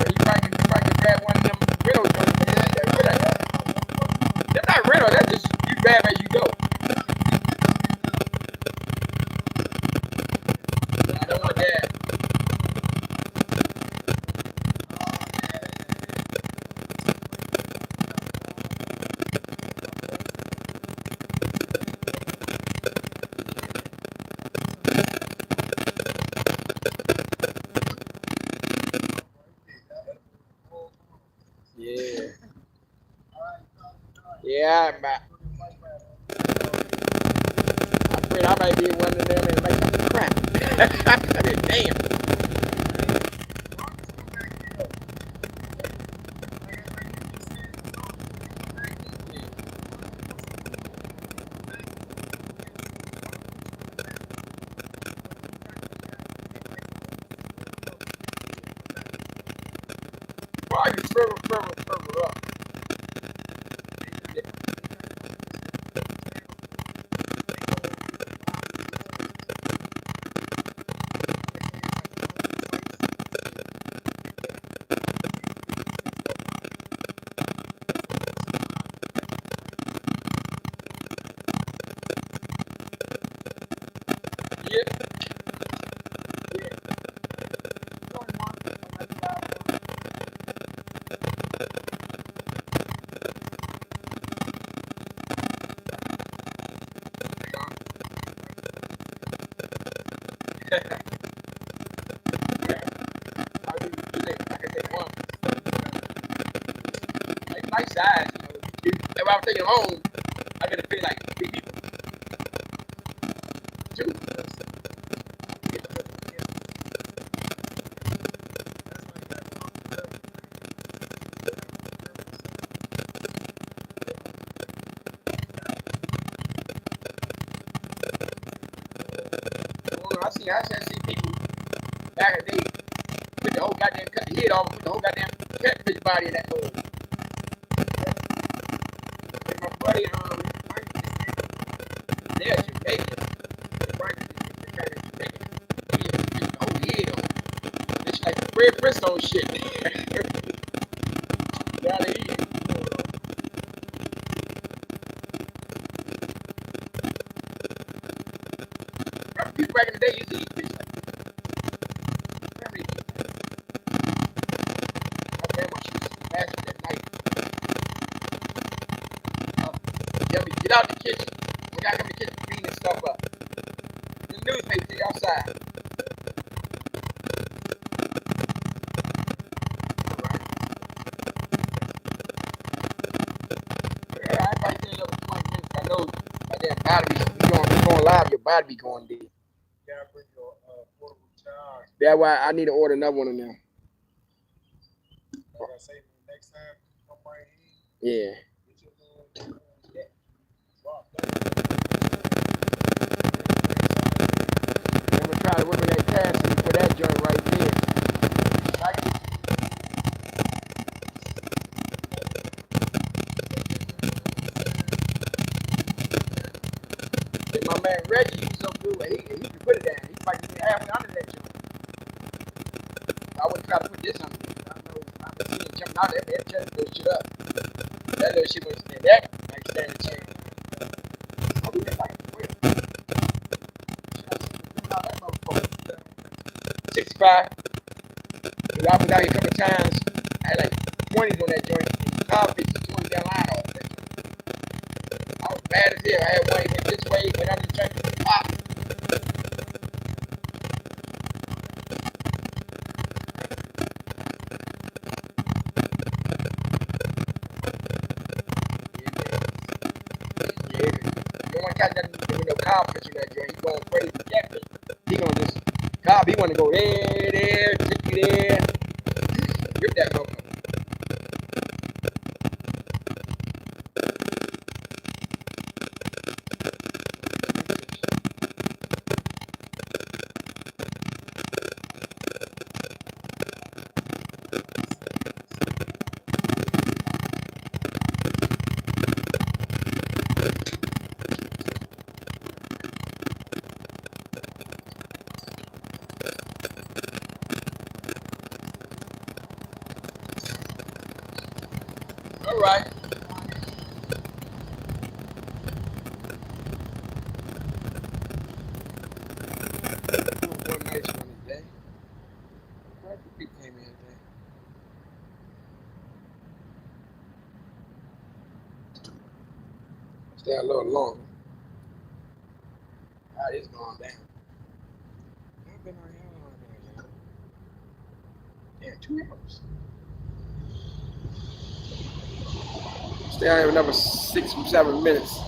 You might can grab one of them rental joints. They're not rental, that's just you grab as you go. I don't want that. Yeah. Yeah, I'm afraid I might be one of them and make some crap. Damn. Why are you further up? Yeah. Nice size, you know. If I was taking home, I could have paid like 3 people. too. I see people back in the day put the whole goddamn cut the head off, put the whole goddamn catfish body in that hole. And my buddy, they're Jamaican. The wife is kind of Jamaican. He the whole head off. It's like Fred Flintstone shit. Down the east. People back in the day used to eat fish like that. My grandma, she used to smash it at night. Tell me, get out the kitchen. We gotta come to the kitchen cleaning stuff up. The newspaper, take outside. Yeah, I probably stay another 20 minutes. I know my damn battery going live, your body be going dead. Yeah, bring your portable charge. That's why I need to order another one of them. Like I say, next time come right in. Yeah. Get your little drop I'm gonna try to work on that cash for that joint right there. And my man Reggie, he's so good. He can put it down. He's like halfway under that joint. I wouldn't try to put this on. I know I've been seeing him jumping out there. That just those shit up. That little shit was stand that like standing chair. Oh, we just like it. 65. I was out here a couple times. I had like 20s on that joint. Catfish is 20 down line off that joint. I was bad as hell. I had one went this way, went under the track, pop. Yeah. You don't want to catch that with no catfish in that joint. He's going crazy. Catfish. He gonna just Cobb, he wanna go there, take you there. Rip that motherfucker. All right. One nice one today. Quite a few people came in today. Stay a little longer. All right, it's going down. I've been on here long now. Yeah, 2 hours. Stay out here another 6 or 7 minutes.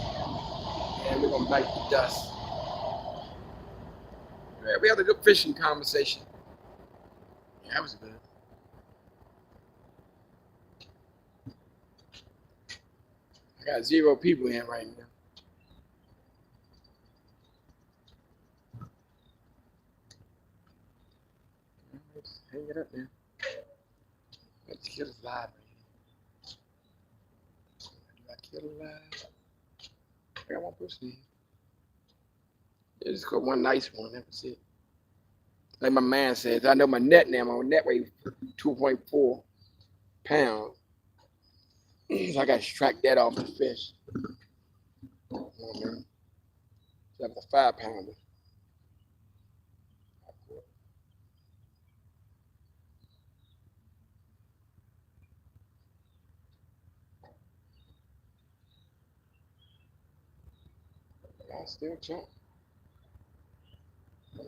And we're gonna bite the dust. Yeah, we had a good fishing conversation. Yeah, that was good. I got 0 people in right now. Let's hang it up there. Let's kill it live. Do I kill it live? I got one person in. Yeah, just got one nice one. That was it. Like my man says, I know my net now. My net weighs 2.4 pounds. So I got to track that off the fish. Oh, man. That was a 5 pounder. I still jump.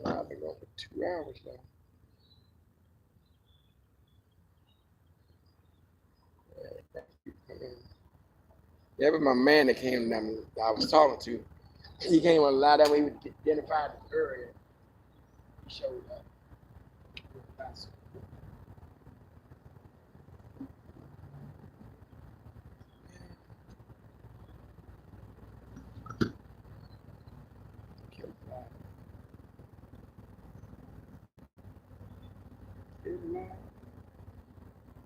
I've been going for 2 hours now. Yeah, but my man that came down, I was talking to, He came on loud that way we identified the area. He showed up. Kill fly.